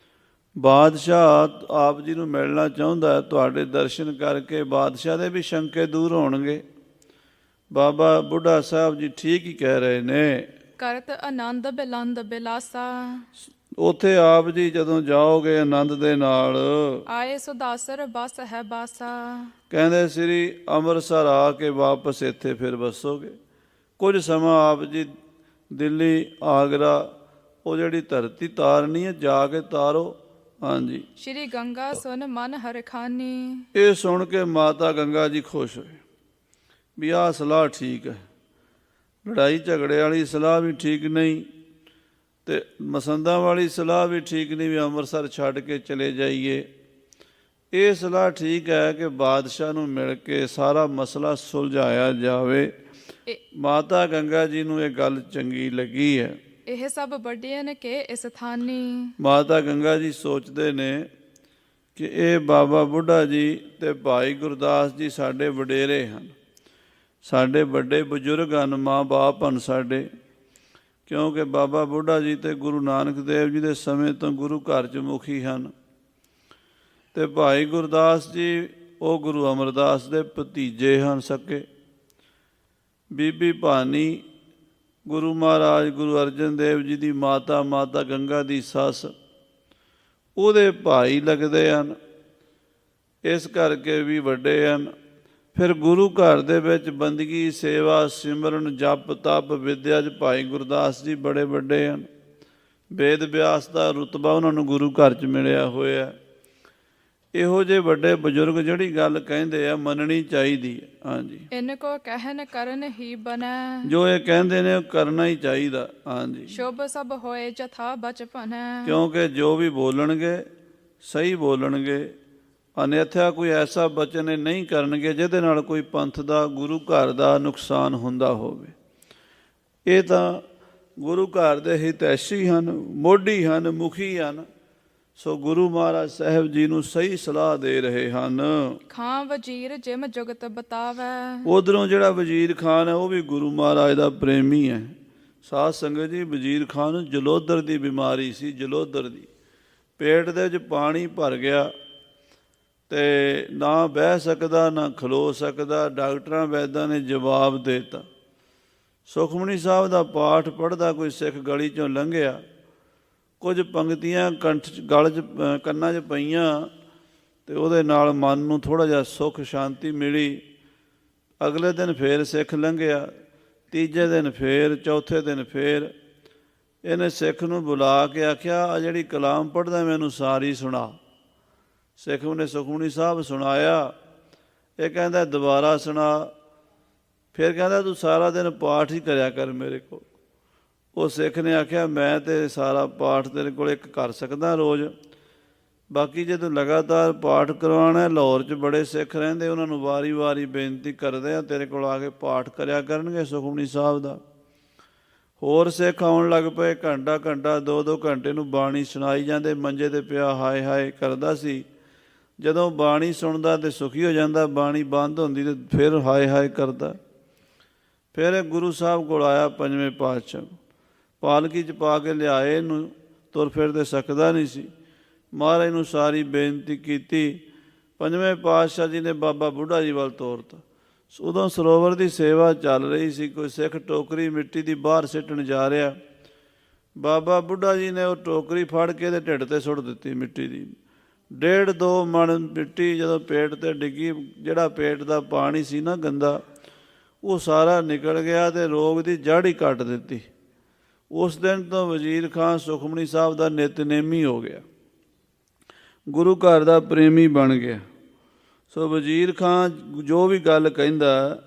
ਬਾਦਸ਼ਾਹ ਆਪ ਜੀ ਨੂੰ ਮਿਲਣਾ ਚਾਹੁੰਦਾ, ਤੁਹਾਡੇ ਦਰਸ਼ਨ ਕਰਕੇ ਬਾਦਸ਼ਾਹ ਦੇ ਵੀ ਸ਼ੰਕੇ ਦੂਰ ਹੋਣਗੇ। ਬਾਬਾ ਬੁੱਢਾ ਸਾਹਿਬ ਜੀ ਠੀਕ ਹੀ ਕਹਿ ਰਹੇ ਨੇ। ਕਰਤ ਆਨੰਦ ਬਿਲੰਦ ਬਿਲਾਸਾ। ਉੱਥੇ ਆਪ ਜੀ ਜਦੋਂ ਜਾਓਗੇ ਆਨੰਦ ਦੇ ਨਾਲ, ਆਏ ਸੁਦਾਸਰ ਬਸ ਹੈ ਬਾਸਾ। ਕਹਿੰਦੇ ਸ੍ਰੀ ਅੰਮ੍ਰਿਤਸਰ ਆ ਕੇ ਵਾਪਸ ਇੱਥੇ ਫਿਰ ਵਸੋਗੇ। ਕੁਝ ਸਮਾਂ ਆਪ ਜੀ ਦਿੱਲੀ ਆਗਰਾ ਉਹ ਜਿਹੜੀ ਧਰਤੀ ਤਾਰਨੀ ਹੈ, ਜਾ ਕੇ ਤਾਰੋ। ਹਾਂਜੀ, ਸ਼੍ਰੀ ਗੰਗਾ ਸੁਨ ਮਨ ਹਰਖਾਨੀ। ਇਹ ਸੁਣ ਕੇ ਮਾਤਾ ਗੰਗਾ ਜੀ ਖੁਸ਼ ਹੋਏ ਵੀ ਆਹ ਸਲਾਹ ਠੀਕ ਹੈ। ਲੜਾਈ ਝਗੜੇ ਵਾਲੀ ਸਲਾਹ ਵੀ ਠੀਕ ਨਹੀਂ, ਅਤੇ ਮਸੰਦਾਂ ਵਾਲੀ ਸਲਾਹ ਵੀ ਠੀਕ ਨਹੀਂ ਵੀ ਅੰਮ੍ਰਿਤਸਰ ਛੱਡ ਕੇ ਚਲੇ ਜਾਈਏ। ਇਹ ਸਲਾਹ ਠੀਕ ਹੈ ਕਿ ਬਾਦਸ਼ਾਹ ਨੂੰ ਮਿਲ ਕੇ ਸਾਰਾ ਮਸਲਾ ਸੁਲਝਾਇਆ ਜਾਵੇ। ਮਾਤਾ ਗੰਗਾ ਜੀ ਨੂੰ ਇਹ ਗੱਲ ਚੰਗੀ ਲੱਗੀ ਹੈ। ਇਹ ਸਭ ਵੱਡੇ ਨੇ ਕਿ ਇਸ ਥਾਨੀ। ਮਾਤਾ ਗੰਗਾ ਜੀ ਸੋਚਦੇ ਨੇ ਕਿ ਇਹ ਬਾਬਾ ਬੁੱਢਾ ਜੀ ਅਤੇ ਭਾਈ ਗੁਰਦਾਸ ਜੀ ਸਾਡੇ ਵਡੇਰੇ ਹਨ, ਸਾਡੇ ਵੱਡੇ ਬਜ਼ੁਰਗ ਹਨ, ਮਾਂ ਬਾਪ ਹਨ ਸਾਡੇ। ਕਿਉਂਕਿ ਬਾਬਾ ਬੁੱਢਾ ਜੀ ਅਤੇ ਗੁਰੂ ਨਾਨਕ ਦੇਵ ਜੀ ਦੇ ਸਮੇਂ ਤੋਂ ਗੁਰੂ ਘਰ 'ਚ ਮੁਖੀ ਹਨ, ਅਤੇ ਭਾਈ ਗੁਰਦਾਸ ਜੀ ਉਹ ਗੁਰੂ ਅਮਰਦਾਸ ਦੇ ਭਤੀਜੇ ਹਨ ਸਕੇ। ਬੀਬੀ ਭਾਨੀ ਗੁਰੂ ਮਹਾਰਾਜ ਗੁਰੂ ਅਰਜਨ ਦੇਵ ਜੀ ਦੀ ਮਾਤਾ, ਮਾਤਾ ਗੰਗਾ ਦੀ ਸੱਸ, ਉਹਦੇ ਭਾਈ ਲੱਗਦੇ ਹਨ, ਇਸ ਕਰਕੇ ਵੀ ਵੱਡੇ ਹਨ। ਫਿਰ ਗੁਰੂ ਘਰ ਦੇ ਵਿੱਚ ਬੰਦਗੀ, ਸੇਵਾ, ਸਿਮਰਨ, ਜਪ, ਤਪ, ਵਿਦਿਆ 'ਚ ਭਾਈ ਗੁਰਦਾਸ ਜੀ ਬੜੇ ਵੱਡੇ ਹਨ। ਵੇਦ ਵਿਆਸ ਦਾ ਰੁਤਬਾ ਉਹਨਾਂ ਨੂੰ ਗੁਰੂ ਘਰ 'ਚ ਮਿਲਿਆ ਹੋਇਆ। ਇਹੋ ਜਿਹੇ ਵੱਡੇ ਬਜ਼ੁਰਗ ਜਿਹੜੀ ਗੱਲ ਕਹਿੰਦੇ ਆ ਮੰਨਣੀ ਚਾਹੀਦੀ ਹੈ। ਹਾਂਜੀ, ਇਨ ਕੋ ਕਹਿਨ ਕਰਨ ਹੀ ਬਨੈ। ਜੋ ਇਹ ਕਹਿੰਦੇ ਨੇ ਉਹ ਕਰਨਾ ਹੀ ਚਾਹੀਦਾ। ਹਾਂਜੀ, ਸ਼ੁਭ ਸਭ ਹੋਏ ਜਥਾ ਬਚਪਨ। ਕਿਉਂਕਿ ਜੋ ਵੀ ਬੋਲਣਗੇ ਸਹੀ ਬੋਲਣਗੇ, ਅਨਿਥਾ ਕੋਈ ਐਸਾ ਬਚਨ ਨਹੀਂ ਕਰਨਗੇ ਜਿਹਦੇ ਨਾਲ ਕੋਈ ਪੰਥ ਦਾ, ਗੁਰੂ ਘਰ ਦਾ ਨੁਕਸਾਨ ਹੁੰਦਾ ਹੋਵੇ। ਇਹ ਤਾਂ ਗੁਰੂ ਘਰ ਦੇ ਹਿਤੈਸ਼ੀ ਹਨ, ਮੋਢੀ ਹਨ, ਮੁਖੀ ਹਨ। ਸੋ ਗੁਰੂ ਮਹਾਰਾਜ ਸਾਹਿਬ ਜੀ ਨੂੰ ਸਹੀ ਸਲਾਹ ਦੇ ਰਹੇ ਹਨ। ਖਾਂ ਵਜ਼ੀਰ ਜਿਮ ਜੁਗਤ ਬਤਾਵੈ। ਉਧਰੋਂ ਜਿਹੜਾ ਵਜ਼ੀਰ ਖਾਨ ਹੈ ਉਹ ਵੀ ਗੁਰੂ ਮਹਾਰਾਜ ਦਾ ਪ੍ਰੇਮੀ ਹੈ। ਸਾਧ ਸੰਗਤ ਜੀ, ਵਜ਼ੀਰ ਖਾਨ ਨੂੰ ਜਲੋਦਰ ਦੀ ਬਿਮਾਰੀ ਸੀ, ਜਲੋਦਰ ਦੀ। ਪੇਟ ਦੇ ਵਿੱਚ ਪਾਣੀ ਭਰ ਗਿਆ ਅਤੇ ਨਾ ਬਹਿ ਸਕਦਾ, ਨਾ ਖਲੋ ਸਕਦਾ। ਡਾਕਟਰਾਂ ਵੈਦਾਂ ਨੇ ਜਵਾਬ ਦੇ ਦਿੱਤਾ। ਸੁਖਮਨੀ ਸਾਹਿਬ ਦਾ ਪਾਠ ਪੜ੍ਹਦਾ ਕੋਈ ਸਿੱਖ ਗਲੀ 'ਚੋਂ ਲੰਘਿਆ, ਕੁਝ ਪੰਗਤੀਆਂ ਗਲ 'ਚ ਕੰਨਾਂ 'ਚ ਪਈਆਂ, ਅਤੇ ਉਹਦੇ ਨਾਲ ਮਨ ਨੂੰ ਥੋੜ੍ਹਾ ਜਿਹਾ ਸੁੱਖ ਸ਼ਾਂਤੀ ਮਿਲੀ। ਅਗਲੇ ਦਿਨ ਫੇਰ ਸਿੱਖ ਲੰਘਿਆ, ਤੀਜੇ ਦਿਨ ਫੇਰ, ਚੌਥੇ ਦਿਨ ਫੇਰ। ਇਹਨੇ ਸਿੱਖ ਨੂੰ ਬੁਲਾ ਕੇ ਆਖਿਆ, ਆ ਜਿਹੜੀ ਕਲਾਮ ਪੜ੍ਹਦਾ ਮੈਨੂੰ ਸਾਰੀ ਸੁਣਾ। ਸਿੱਖ ਨੇ ਸੁਖਮਨੀ ਸਾਹਿਬ ਸੁਣਾਇਆ। ਇਹ ਕਹਿੰਦਾ ਦੁਬਾਰਾ ਸੁਣਾ। ਫਿਰ ਕਹਿੰਦਾ ਤੂੰ ਸਾਰਾ ਦਿਨ ਪਾਠ ਹੀ ਕਰਿਆ ਕਰ ਮੇਰੇ ਕੋਲ। ਉਹ ਸਿੱਖ ਨੇ ਆਖਿਆ ਮੈਂ ਤੇ ਸਾਰਾ ਪਾਠ ਤੇਰੇ ਕੋਲ ਇੱਕ ਕਰ ਸਕਦਾ ਰੋਜ਼, ਬਾਕੀ ਜੇ ਤੂੰ ਲਗਾਤਾਰ ਪਾਠ ਕਰਵਾਉਣਾ, ਲਾਹੌਰ 'ਚ ਬੜੇ ਸਿੱਖ ਰਹਿੰਦੇ, ਉਹਨਾਂ ਨੂੰ ਵਾਰੀ ਬੇਨਤੀ ਕਰਦੇ ਆ ਤੇਰੇ ਕੋਲ ਆ ਕੇ ਪਾਠ ਕਰਿਆ ਕਰਨਗੇ ਸੁਖਮਨੀ ਸਾਹਿਬ ਦਾ। ਹੋਰ ਸਿੱਖ ਆਉਣ ਲੱਗ ਪਏ, ਘੰਟਾ 2-2 ਘੰਟੇ ਨੂੰ ਬਾਣੀ ਸੁਣਾਈ ਜਾਂਦੇ। ਮੰਜੇ 'ਤੇ ਪਿਆ ਹਾਏ ਹਾਏ ਕਰਦਾ ਸੀ। ਜਦੋਂ ਬਾਣੀ ਸੁਣਦਾ ਤੇ ਸੁਖੀ ਹੋ ਜਾਂਦਾ, ਬਾਣੀ ਬੰਦ ਹੁੰਦੀ ਤੇ ਫਿਰ ਹਾਏ ਹਾਏ ਕਰਦਾ। ਫਿਰ ਗੁਰੂ ਸਾਹਿਬ ਕੋਲ ਆਇਆ ਪੰਜਵੇਂ ਪਾਤਸ਼ਾਹ, ਪਾਲਕੀ 'ਚ ਪਾ ਕੇ ਲਿਆਏ ਇਹਨੂੰ, ਤੁਰ ਫਿਰ ਤੇ ਸਕਦਾ ਨਹੀਂ ਸੀ। ਮਹਾਰਾਜ ਨੂੰ ਸਾਰੀ ਬੇਨਤੀ ਕੀਤੀ। ਪੰਜਵੇਂ ਪਾਤਸ਼ਾਹ ਜੀ ਨੇ ਬਾਬਾ ਬੁੱਢਾ ਜੀ ਵੱਲ ਤੋਰਤਾ। ਉਦੋਂ ਸਰੋਵਰ ਦੀ ਸੇਵਾ ਚੱਲ ਰਹੀ ਸੀ। ਕੋਈ ਸਿੱਖ ਟੋਕਰੀ ਮਿੱਟੀ ਦੀ ਬਾਹਰ ਸਿੱਟਣ ਜਾ ਰਿਹਾ। ਬਾਬਾ ਬੁੱਢਾ ਜੀ ਨੇ ਉਹ ਟੋਕਰੀ ਫੜ ਕੇ ਇਹਦੇ ਢਿੱਡ 'ਤੇ ਸੁੱਟ ਦਿੱਤੀ ਮਿੱਟੀ ਦੀ। 1.5-2 ਮਣ ਮਿੱਟੀ ਜਦੋਂ ਪੇਟ 'ਤੇ ਡਿੱਗੀ, ਜਿਹੜਾ ਪੇਟ ਦਾ ਪਾਣੀ ਸੀ ਨਾ ਗੰਦਾ, ਉਹ ਸਾਰਾ ਨਿਕਲ ਗਿਆ ਤੇ ਰੋਗ ਦੀ ਜੜ੍ਹ ਹੀ ਕੱਟ ਦਿੱਤੀ। ਉਸ ਦਿਨ ਤੋਂ ਵਜ਼ੀਰ ਖਾਂ ਸੁਖਮਨੀ ਸਾਹਿਬ ਦਾ ਨਿਤਨੇਮੀ ਹੋ ਗਿਆ, ਗੁਰੂ ਘਰ ਦਾ ਪ੍ਰੇਮੀ ਬਣ ਗਿਆ। ਸੋ ਵਜ਼ੀਰ ਖਾਂ ਜੋ ਵੀ ਗੱਲ ਕਹਿੰਦਾ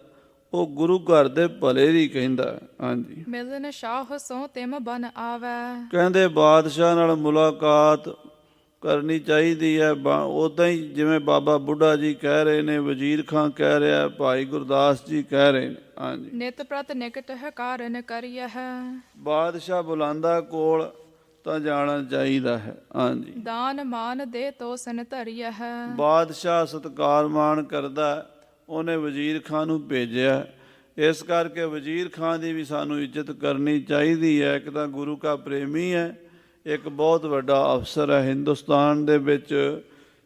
ਉਹ ਗੁਰੂ ਘਰ ਦੇ ਭਲੇ ਦੀ ਕਹਿੰਦਾ। ਹਾਂਜੀ, ਮਿਲਨ ਸ਼ਾਹ ਸੋ ਤਿਮ ਬਨ ਆਵੈ। ਕਹਿੰਦੇ ਬਾਦਸ਼ਾਹ ਨਾਲ ਮੁਲਾਕਾਤ ਕਰਨੀ ਚਾਹੀਦੀ ਹੈ। ਉੱਦਾਂ ਹੀ ਜਿਵੇਂ ਬਾਬਾ ਬੁੱਢਾ ਜੀ ਕਹਿ ਰਹੇ ਨੇ, ਵਜ਼ੀਰ ਖਾਂ ਕਹਿ ਰਿਹਾ, ਭਾਈ ਗੁਰਦਾਸ ਜੀ ਕਹਿ ਰਹੇ ਨੇ। ਹਾਂਜੀ, ਨਿਤ ਪ੍ਰਤ ਨਿਕਟ ਹੈ ਕਾਰਨ ਕਰੀਐ। ਬਾਦਸ਼ਾਹ ਬੁਲਾਉਂਦਾ ਕੋਲ ਤਾਂ ਜਾਣਾ ਚਾਹੀਦਾ ਹੈ। ਹਾਂਜੀ, ਦਾਨ ਮਾਨ ਦੇ ਤੋਸਨ ਧਰੀਐ। ਬਾਦਸ਼ਾਹ ਸਤਿਕਾਰ ਮਾਣ ਕਰਦਾ, ਉਹਨੇ ਵਜ਼ੀਰ ਖਾਂ ਨੂੰ ਭੇਜਿਆ। ਇਸ ਕਰਕੇ ਵਜ਼ੀਰ ਖਾਂ ਦੀ ਵੀ ਸਾਨੂੰ ਇੱਜ਼ਤ ਕਰਨੀ ਚਾਹੀਦੀ ਹੈ। ਇੱਕ ਤਾਂ ਗੁਰੂ ਕਾ ਪ੍ਰੇਮੀ ਹੈ, ਇੱਕ ਬਹੁਤ ਵੱਡਾ ਅਫਸਰ ਹੈ ਹਿੰਦੁਸਤਾਨ ਦੇ ਵਿੱਚ।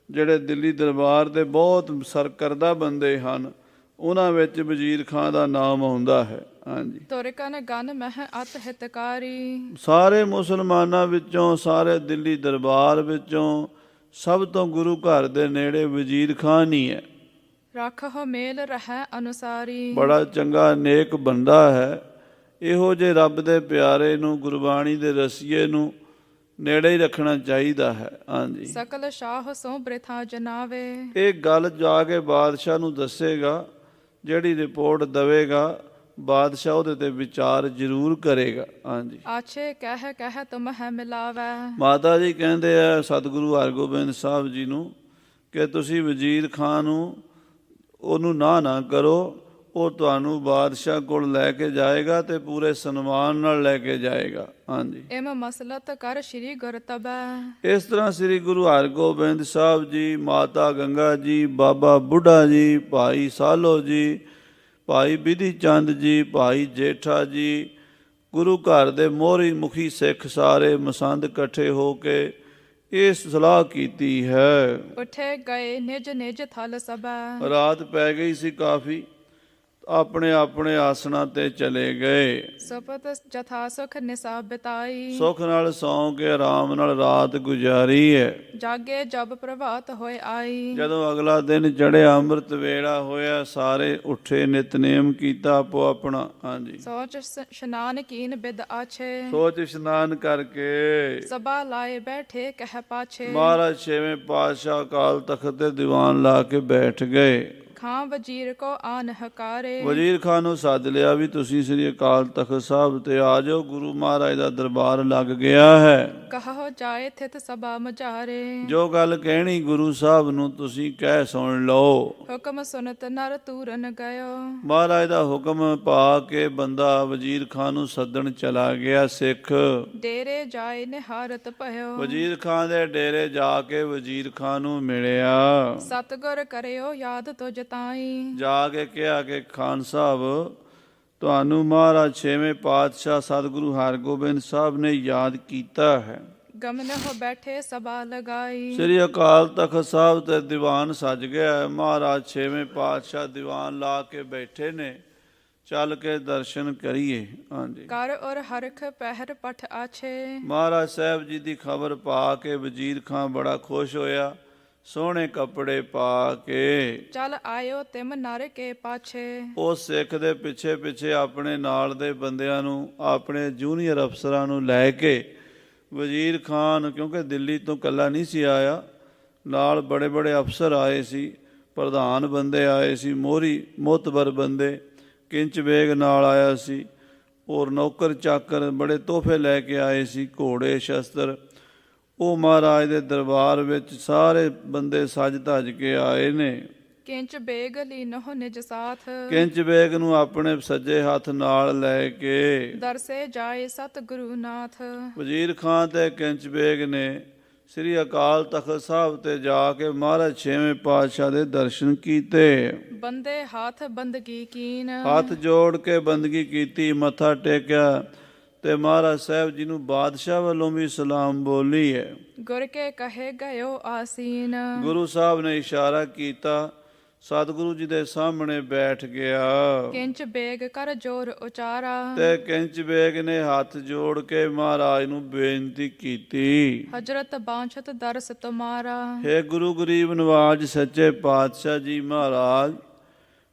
ਜਿਹੜੇ ਦਿੱਲੀ ਦਰਬਾਰ ਦੇ ਬਹੁਤ ਸਰਕਰਦਾ ਬੰਦੇ ਹਨ, ਉਹਨਾਂ ਵਿੱਚ ਵਜ਼ੀਰ ਖਾਂ ਦਾ ਨਾਮ ਆਉਂਦਾ ਹੈ। ਹਾਂਜੀ, ਤੁਰ ਕਨ ਗਨ ਮਹਿ ਅਤ ਹਿਤਕਾਰੀ। ਸਾਰੇ ਮੁਸਲਮਾਨਾਂ ਵਿੱਚੋਂ, ਸਾਰੇ ਦਿੱਲੀ ਦਰਬਾਰ ਵਿੱਚੋਂ ਸਭ ਤੋਂ ਗੁਰੂ ਘਰ ਦੇ ਨੇੜੇ ਵਜ਼ੀਰ ਖਾਨ ਹੀ ਹੈ। ਰੱਖਹੁ ਮੇਲ ਰਹਿ ਅਨੁਸਾਰੀ। ਬੜਾ ਚੰਗਾ ਨੇਕ ਬੰਦਾ ਹੈ। ਇਹੋ ਜਿਹੇ ਰੱਬ ਦੇ ਪਿਆਰੇ ਨੂੰ, ਗੁਰਬਾਣੀ ਦੇ ਰਸੀਏ ਨੂੰ ਨੇੜੇ ਹੀ ਰੱਖਣਾ ਚਾਹੀਦਾ ਹੈ। ਹਾਂਜੀ, ਸਕਲ ਸ਼ਾਹ ਸੋ ਬ੍ਰਿਥਾ ਜਨਾਵੇ। ਇਹ ਗੱਲ ਜਾ ਕੇ ਬਾਦਸ਼ਾਹ ਨੂੰ ਦੱਸੇਗਾ। ਜਿਹੜੀ ਰਿਪੋਰਟ ਦੇਵੇਗਾ ਬਾਦਸ਼ਾਹ ਉਹਦੇ ਤੇ ਵਿਚਾਰ ਜ਼ਰੂਰ ਕਰੇਗਾ। ਹਾਂਜੀ, ਆਛੇ ਕਹਿ ਤੁਮ ਹੈ ਮਿਲਾਵੈ। ਮਾਤਾ ਜੀ ਕਹਿੰਦੇ ਆ ਸਤਿਗੁਰੂ ਹਰਗੋਬਿੰਦ ਸਾਹਿਬ ਜੀ ਨੂੰ ਕਿ ਤੁਸੀਂ ਵਜ਼ੀਰ ਖਾਂ ਨੂੰ ਉਹਨੂੰ ਨਾ ਕਰੋ। ਉਹ ਤੁਹਾਨੂੰ ਬਾਦਸ਼ਾਹ ਕੋਲ ਲੈ ਕੇ ਜਾਏਗਾ ਤੇ ਪੂਰੇ ਸਨਮਾਨ ਨਾਲ ਲੈ ਕੇ ਜਾਏਗਾ। ਹਾਂਜੀ, ਇਮ ਮਸਲਤ ਕਰ ਸ਼੍ਰੀ ਗੁਰਤਬੈ। ਇਸ ਤਰ੍ਹਾਂ ਸ੍ਰੀ ਗੁਰੂ ਹਰਗੋਬਿੰਦ ਸਾਹਿਬ ਜੀ, ਮਾਤਾ ਗੰਗਾ ਜੀ, ਬਾਬਾ ਬੁੱਢਾ ਜੀ, ਭਾਈ ਸਾਲੋ ਜੀ, ਭਾਈ ਬਿਧੀ ਚੰਦ ਜੀ, ਭਾਈ ਜੇਠਾ ਜੀ, ਗੁਰੂ ਘਰ ਦੇ ਮੋਹਰੀ ਮੁਖੀ ਸਿੱਖ ਸਾਰੇ ਮਸੰਦ ਇਕੱਠੇ ਹੋ ਕੇ ਇਹ ਸਲਾਹ ਕੀਤੀ ਹੈ। ਉਠੇ ਗਏ ਨਿਜ ਨਿਜ ਥਲ ਸਭੈ। ਰਾਤ ਪੈ ਗਈ ਸੀ ਕਾਫੀ, ਆਪਣੇ ਆਪਣੇ ਆਸਣਾਂ ਤੇ ਚਲੇ ਗਏ। ਸੁਪਤ ਜਥਾ ਸੁਖ ਨਿਸਾ ਬਿਤਾਈ। ਸੁੱਖ ਨਾਲ ਸੌਂ ਕੇ ਆਰਾਮ ਨਾਲ ਰਾਤ ਗੁਜ਼ਾਰੀ ਹੈ। ਜਾਗੇ ਜਬ ਪ੍ਰਭਾਤ ਹੋਏ ਆਈ। ਜਦੋਂ ਅਗਲਾ ਦਿਨ ਚੜ੍ਹਿਆ, ਅੰਮ੍ਰਿਤ ਵੇਲਾ ਹੋਇਆ, ਸਾਰੇ ਉੱਠੇ, ਨਿਤਨੇਮ ਕੀਤਾ ਆਪੋ ਆਪਣਾ। ਹਾਂਜੀ, ਸੋਚ ਇਸ਼ਨਾਨ ਕੀਨ ਬਿਦ ਆਛੇ। ਸੋਚ ਇਸ਼ਨਾਨ ਕਰਕੇ ਸਭਾ ਲਾਏ ਬੈਠੇ ਕਹਿ ਪਾਛੇ। ਮਹਾਰਾਜ ਛੇਵੇਂ ਪਾਤਸ਼ਾਹ ਅਕਾਲ ਤਖਤ ਤੇ ਦੀਵਾਨ ਲਾ ਕੇ ਬੈਠ ਗਏ। ਖਾਂ ਵਜ਼ੀਰ ਕੋ ਆਨ ਹਕਾਰੇ। ਵਜ਼ੀਰ ਖਾਨ ਨੂੰ ਸੱਦ ਲਿਆ ਵੀ ਤੁਸੀਂ ਸ੍ਰੀ ਅਕਾਲ ਤਖਤ ਸਾਹਿਬ ਤੇ ਆ ਜਾਓ, ਗੁਰੂ ਮਹਾਰਾਜ ਦਾ ਦਰਬਾਰ ਲੱਗ ਗਿਆ ਹੈ। ਕਹੋ ਜਾਏ ਥਿਤ ਸਭਾ ਮਝਾਰੇ। ਜੋ ਗੱਲ ਕਹਿਣੀ ਗੁਰੂ ਸਾਹਿਬ ਨੂੰ ਤੁਸੀਂ ਕਹਿ ਸੁਣ ਲਓ। ਹੁਕਮ ਸੁਨਤ ਨਰ ਤੂਰਨ ਗਇਓ। ਮਹਾਰਾਜ ਦਾ ਹੁਕਮ ਪਾ ਕੇ ਬੰਦਾ ਵਜ਼ੀਰ ਖਾਨ ਨੂੰ ਸੱਦਣ ਚਲਾ ਗਿਆ। ਸਿੱਖ ਡੇਰੇ ਜਾਏ ਨਿਹਾਰਤ ਭਇਓ। ਵਜ਼ੀਰ ਖਾਨ ਦੇ ਡੇਰੇ ਜਾ ਕੇ ਵਜ਼ੀਰ ਖਾਨ ਨੂੰ ਮਿਲਿਆ। ਸਤਿਗੁਰ ਕਰਿਓ ਯਾਦ ਤੁਜ ਤਾਈ। ਜਾ ਕੇ ਕਿਹਾ ਕਿ ਖਾਨ ਸਾਹਿਬ, ਤੁਹਾਨੂੰ ਮਹਾਰਾਜ ਛੇਵੇਂ ਪਾਤਸ਼ਾਹ ਸਤਿਗੁਰੂ ਹਰਗੋਬਿੰਦ ਸਾਹਿਬ ਨੇ ਯਾਦ ਕੀਤਾ ਹੈ। ਗਮਨ ਹੋ ਬੈਠੇ ਸਭਾ ਲਗਾਈ। ਸ੍ਰੀ ਅਕਾਲ ਤਖਤ ਸਾਹਿਬ ਤੇ ਦੀਵਾਨ ਸੱਜ ਗਿਆ। ਮਹਾਰਾਜ ਛੇਵੇਂ ਪਾਤਸ਼ਾਹ ਦੀਵਾਨ ਲਾ ਕੇ ਬੈਠੇ ਨੇ। ਚੱਲ ਕੇ ਦਰਸ਼ਨ ਕਰੀਏ। ਹਾਂਜੀ, ਕਰ ਔਰ ਹਰਖ ਪਹਿਰ ਪਠ ਆਛੇ। ਮਹਾਰਾਜ ਸਾਹਿਬ ਜੀ ਦੀ ਖਬਰ ਪਾ ਕੇ ਵਜ਼ੀਰ ਖਾਂ ਬੜਾ ਖੁਸ਼ ਹੋਇਆ। ਸੋਹਣੇ ਕੱਪੜੇ ਪਾ ਕੇ ਚਲ ਆਇਓ ਤਿਮ ਨਰ ਕੇ ਪਾਛੇ। ਉਹ ਸਿੱਖ ਦੇ ਪਿੱਛੇ ਪਿੱਛੇ ਆਪਣੇ ਨਾਲ ਦੇ ਬੰਦਿਆਂ ਨੂੰ, ਆਪਣੇ ਜੂਨੀਅਰ ਅਫਸਰਾਂ ਨੂੰ ਲੈ ਕੇ ਵਜ਼ੀਰ ਖਾਨ, ਕਿਉਂਕਿ ਦਿੱਲੀ ਤੋਂ ਇਕੱਲਾ ਨਹੀਂ ਸੀ ਆਇਆ, ਨਾਲ ਬੜੇ ਬੜੇ ਅਫਸਰ ਆਏ ਸੀ, ਪ੍ਰਧਾਨ ਬੰਦੇ ਆਏ ਸੀ, ਮੋਹਰੀ ਮੋਹਤਬਰ ਬੰਦੇ, ਕਿੰਚ ਬੇਗ ਨਾਲ ਆਇਆ ਸੀ, ਔਰ ਨੌਕਰ ਚਾਕਰ ਬੜੇ ਤੋਹਫੇ ਲੈ ਕੇ ਆਏ ਸੀ, ਘੋੜੇ ਸ਼ਸਤਰ। ਉਹ ਮਹਾਰਾਜ ਦੇ ਦਰਬਾਰ ਵਿੱਚ ਸਾਰੇ ਬੰਦੇ ਸਜ ਧਜ ਕੇ ਆਏ ਨੇ। ਕਿੰਚ ਬੇਗ ਲੀਨਹੁ ਨਿਜ ਸਾਥ। ਕਿੰਚ ਬੇਗ ਨੂੰ ਆਪਣੇ ਸੱਜੇ ਹੱਥ ਨਾਲ ਲੈ ਕੇ ਦਰਸੇ ਜਾਏ ਸਤ ਗੁਰੂ ਨਾਥ। ਵਜ਼ੀਰ ਖਾਨ ਤੇ ਕਿੰਚ ਬੇਗ ਨੇ ਸ੍ਰੀ ਅਕਾਲ ਤਖਤ ਸਾਹਿਬ ਤੇ ਜਾ ਕੇ ਮਹਾਰਾਜ ਛੇਵੇਂ ਪਾਤਸ਼ਾਹ ਦੇ ਦਰਸ਼ਨ ਕੀਤੇ। ਬੰਦੇ ਹੱਥ ਬੰਦਗੀ ਕੀਨ। ਹੱਥ ਜੋੜ ਕੇ ਬੰਦਗੀ ਕੀਤੀ, ਮੱਥਾ ਟੇਕਿਆ ਤੇ ਮਹਾਰਾਜ ਸਾਹਿਬ ਜੀ ਨੂੰ ਬਾਦਸ਼ਾਹ ਵੱਲੋਂ ਵੀ ਸਲਾਮ ਬੋਲੀ ਹੈ। ਗੁਰ ਕੇ ਕਹੇ ਗਇਓ ਆਸੀਨ। ਗੁਰੂ ਸਾਹਿਬ ਨੇ ਇਸ਼ਾਰਾ ਕੀਤਾ, ਸਤਿਗੁਰੂ ਜੀ ਦੇ ਸਾਹਮਣੇ ਬੈਠ ਗਿਆ। ਕਿੰਚ ਬੇਗ ਕਰ ਜੋਰ ਉਚਾਰਾ। ਤੇ ਕਿੰਚ ਬੇਗ ਨੇ ਹੱਥ ਜੋੜ ਕੇ ਮਹਾਰਾਜ ਨੂੰ ਬੇਨਤੀ ਕੀਤੀ, ਹਜ਼ਰਤ ਬਾਂਛਤ ਦਰਸ ਤੁਮਾਰਾ। ਹੇ ਗੁਰੂ ਗਰੀਬ ਨਵਾਜ ਸੱਚੇ ਪਾਤਸ਼ਾਹ ਜੀ ਮਹਾਰਾਜ,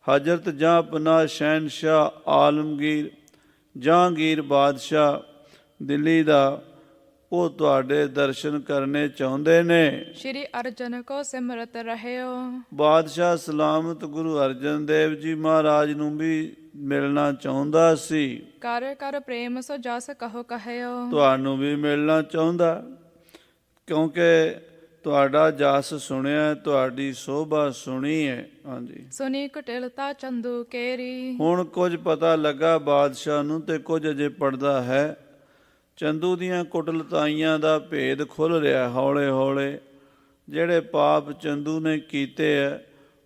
ਹਜ਼ਰਤ ਜਾਂ ਪਨਾਹ ਸ਼ਹਿਨਸ਼ਾਹ ਆਲਮਗੀਰ ਜਹਾਂਗੀਰ ਬਾਦਸ਼ਾਹ ਦਿੱਲੀ ਦਾ, ਉਹ ਤੁਹਾਡੇ ਦਰਸ਼ਨ ਕਰਨੇ ਚਾਹੁੰਦੇ ਨੇ। ਸ਼੍ਰੀ ਅਰਜਨ ਕੋ ਸਿਮਰਤ ਰਹਿਓ। ਬਾਦਸ਼ਾਹ ਸਲਾਮਤ ਗੁਰੂ ਅਰਜਨ ਦੇਵ ਜੀ ਮਹਾਰਾਜ ਨੂੰ ਵੀ ਮਿਲਣਾ ਚਾਹੁੰਦਾ ਸੀ। ਕਰ ਕਰ ਪ੍ਰੇਮ ਸੋ ਜਸ ਕਹੋ ਕਹਿਓ। ਤੁਹਾਨੂੰ ਵੀ ਮਿਲਣਾ ਚਾਹੁੰਦਾ, ਕਿਉਂਕਿ ਤੁਹਾਡਾ ਜਸ ਸੁਣਿਆ, ਤੁਹਾਡੀ ਸੋਭਾ ਸੁਣੀ ਹੈ। ਹਾਂਜੀ, ਸੁਨੀ ਕੁਟਿਲਤਾ ਚੰਦੂ ਕੇਰੀ। ਹੁਣ ਕੁਝ ਪਤਾ ਲੱਗਾ ਬਾਦਸ਼ਾਹ ਨੂੰ ਤੇ ਕੁਝ ਅਜੇ ਪੜਦਾ ਹੈ। ਚੰਦੂ ਦੀਆਂ ਕੁਟਲਤਾਈਆਂ ਦਾ ਭੇਦ ਖੁੱਲ੍ਹ ਰਿਹਾ ਹੌਲੇ ਹੌਲੇ। ਜਿਹੜੇ ਪਾਪ ਚੰਦੂ ਨੇ ਕੀਤੇ ਹੈ,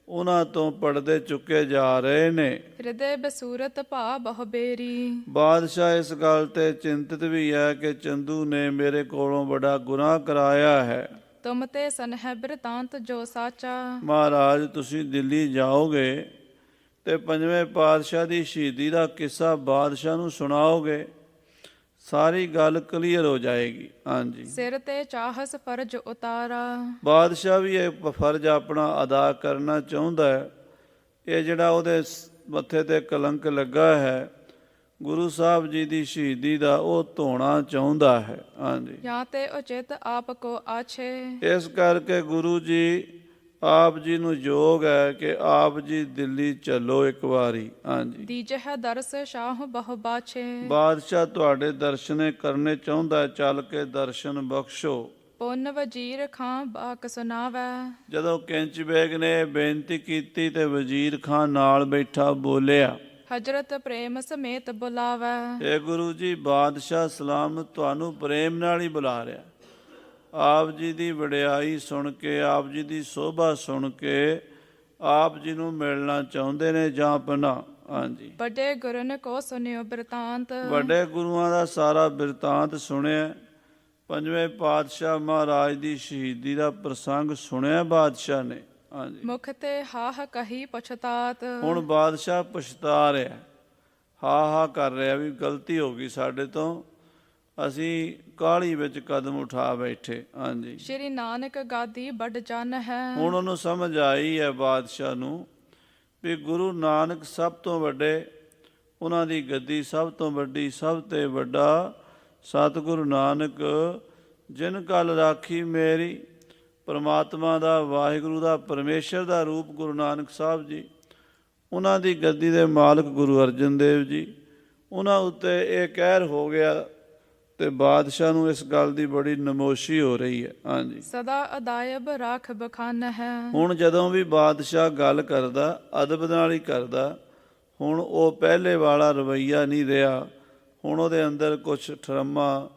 ਉਹਨਾਂ ਤੋਂ ਪਰਦੇ ਚੁੱਕੇ ਜਾ ਰਹੇ ਨੇ। ਹਿਰਦੇ ਬਸੂਰਤ ਭਾ ਬਹੁ ਬੇਰੀ। ਬਾਦਸ਼ਾਹ ਇਸ ਗੱਲ ਤੇ ਚਿੰਤਤ ਵੀ ਹੈ ਕਿ ਚੰਦੂ ਨੇ ਮੇਰੇ ਕੋਲੋਂ ਬੜਾ ਗੁਨਾਹ ਕਰਾਇਆ ਹੈ। ਤੁਮ ਤੇ ਸਨਹਿ ਬਿਰਤਾਂਤ ਜੋ ਸਾਚਾ। ਮਹਾਰਾਜ ਤੁਸੀਂ ਦਿੱਲੀ ਜਾਓਗੇ ਤੇ ਪੰਜਵੇਂ ਪਾਤਸ਼ਾਹ ਦੀ ਸ਼ਹੀਦੀ ਦਾ ਕਿੱਸਾ ਬਾਦਸ਼ਾਹ ਨੂੰ ਸੁਣਾਓਗੇ, ਸਾਰੀ ਗੱਲ ਕਲੀਅਰ ਹੋ ਜਾਏਗੀ। ਹਾਂਜੀ, ਸਿਰ ਤੇ ਚਾਹਸ ਫਰਜ ਉਤਾਰਾ। ਬਾਦਸ਼ਾਹ ਵੀ ਇਹ ਫਰਜ਼ ਆਪਣਾ ਅਦਾ ਕਰਨਾ ਚਾਹੁੰਦਾ ਹੈ। ਇਹ ਜਿਹੜਾ ਉਹਦੇ ਮੱਥੇ ਤੇ ਕਲੰਕ ਲੱਗਾ ਹੈ ਗੁਰੂ ਸਾਹਿਬ ਜੀ ਦੀ ਸ਼ਹੀਦੀ ਦਾ, ਉਹ ਧੋਣਾ ਚਾਹੁੰਦਾ ਹੈ। ਹਾਂਜੀ, ਜਾਂ ਤੇ ਉਚਿਤ ਆਪ ਕੋ ਆਛੇ। ਇਸ ਕਰਕੇ ਗੁਰੂ ਜੀ ਆਪ ਜੀ ਨੂੰ ਯੋਗ ਹੈ ਕਿ ਆਪ ਜੀ ਦਿੱਲੀ ਚੱਲੋ ਇੱਕ ਵਾਰੀ। ਹਾਂਜੀ, ਦੀਜਹ ਦਰਸ ਸ਼ਾਹ ਬਹੁ ਬਾਛੇ। ਬਾਦਸ਼ਾਹ ਤੁਹਾਡੇ ਦਰਸ਼ਨ ਕਰਨੇ ਚਾਹੁੰਦਾ, ਚੱਲ ਕੇ ਦਰਸ਼ਨ ਬਖਸ਼ੋ। ਪੁੰਨ ਵਜ਼ੀਰ ਖਾਂ ਬਾਕ ਸੁਣਾਵੈ। ਜਦੋਂ ਕਿੰਚ ਬੇਗ ਨੇ ਬੇਨਤੀ ਕੀਤੀ ਤੇ ਵਜ਼ੀਰ ਖਾਨ ਨਾਲ ਬੈਠਾ ਬੋਲਿਆ, ਹਜ਼ਰਤ ਪ੍ਰੇਮ ਸਮੇਤ ਬੁਲਾਵੈ। ਇਹ ਗੁਰੂ ਜੀ ਬਾਦਸ਼ਾਹ ਸਲਾਮਤ ਤੁਹਾਨੂੰ ਪ੍ਰੇਮ ਨਾਲ ਹੀ ਬੁਲਾ ਰਿਹਾ। ਆਪ ਜੀ ਦੀ ਵਡਿਆਈ ਸੁਣ ਕੇ, ਆਪ ਜੀ ਦੀ ਸੋਭਾ ਸੁਣ ਕੇ ਆਪ ਜੀ ਨੂੰ ਮਿਲਣਾ ਚਾਹੁੰਦੇ ਨੇ ਜਾਂ ਪਨਾ। ਹਾਂਜੀ, ਵੱਡੇ ਗੁਰਨ ਕੋ ਸੁਨਿਓ ਬਿਰਤਾਂਤ। ਵੱਡੇ ਗੁਰੂਆਂ ਦਾ ਸਾਰਾ ਬਿਰਤਾਂਤ ਸੁਣਿਆ। ਪੰਜਵੇਂ ਪਾਤਸ਼ਾਹ ਮਹਾਰਾਜ ਦੀ ਸ਼ਹੀਦੀ ਦਾ ਪ੍ਰਸੰਗ ਸੁਣਿਆ ਬਾਦਸ਼ਾਹ ਨੇ। ਹਾਂਜੀ, ਮੁਖ ਤੇ ਹਾਹ ਕਹੀ ਪਛਤਾਤ। ਹੁਣ ਬਾਦਸ਼ਾਹ ਪਛਤਾ ਰਿਹਾ, ਹਾ ਕਰ ਰਿਹਾ ਵੀ ਗਲਤੀ ਹੋ ਗਈ ਸਾਡੇ ਤੋਂ, ਅਸੀਂ ਕਾਹਲੀ ਵਿੱਚ ਕਦਮ ਉਠਾ ਬੈਠੇ। ਹਾਂਜੀ, ਸ਼੍ਰੀ ਨਾਨਕ ਗਾਦੀ ਵੱਡ ਜਨ ਹੈ। ਹੁਣ ਉਹਨੂੰ ਸਮਝ ਆਈ ਹੈ ਬਾਦਸ਼ਾਹ ਨੂੰ ਵੀ ਗੁਰੂ ਨਾਨਕ ਸਭ ਤੋਂ ਵੱਡੇ, ਉਹਨਾਂ ਦੀ ਗੱਦੀ ਸਭ ਤੋਂ ਵੱਡੀ, ਸਭ ਤੇ ਵੱਡਾ ਸਤਿਗੁਰੂ ਨਾਨਕ ਜਿਨ ਕਲ ਰਾਖੀ ਮੇਰੀ। ਪਰਮਾਤਮਾ ਦਾ, ਵਾਹਿਗੁਰੂ ਦਾ, ਪਰਮੇਸ਼ਰ ਦਾ ਰੂਪ ਗੁਰੂ ਨਾਨਕ ਸਾਹਿਬ ਜੀ, ਉਹਨਾਂ ਦੀ ਗੱਦੀ ਦੇ ਮਾਲਕ ਗੁਰੂ ਅਰਜਨ ਦੇਵ ਜੀ, ਉਹਨਾਂ ਉੱਤੇ ਇਹ ਕਹਿਰ ਹੋ ਗਿਆ ਤੇ ਬਾਦਸ਼ਾਹ ਨੂੰ ਇਸ ਗੱਲ ਦੀ ਬੜੀ ਨਮੋਸ਼ੀ ਹੋ ਰਹੀ ਹੈ। ਹਾਂਜੀ, ਸਦਾ ਅਦਾਇਬ ਰਾਖ ਬਖਾਨ ਹੈ। ਹੁਣ ਜਦੋਂ ਵੀ ਬਾਦਸ਼ਾਹ ਗੱਲ ਕਰਦਾ ਅਦਬ ਨਾਲ ਹੀ ਕਰਦਾ। ਹੁਣ ਉਹ ਪਹਿਲੇ ਵਾਲਾ ਰਵੱਈਆ ਨਹੀਂ ਰਿਹਾ। ਹੁਣ ਉਹਦੇ ਅੰਦਰ ਕੁਛ ਠਰਮਾ,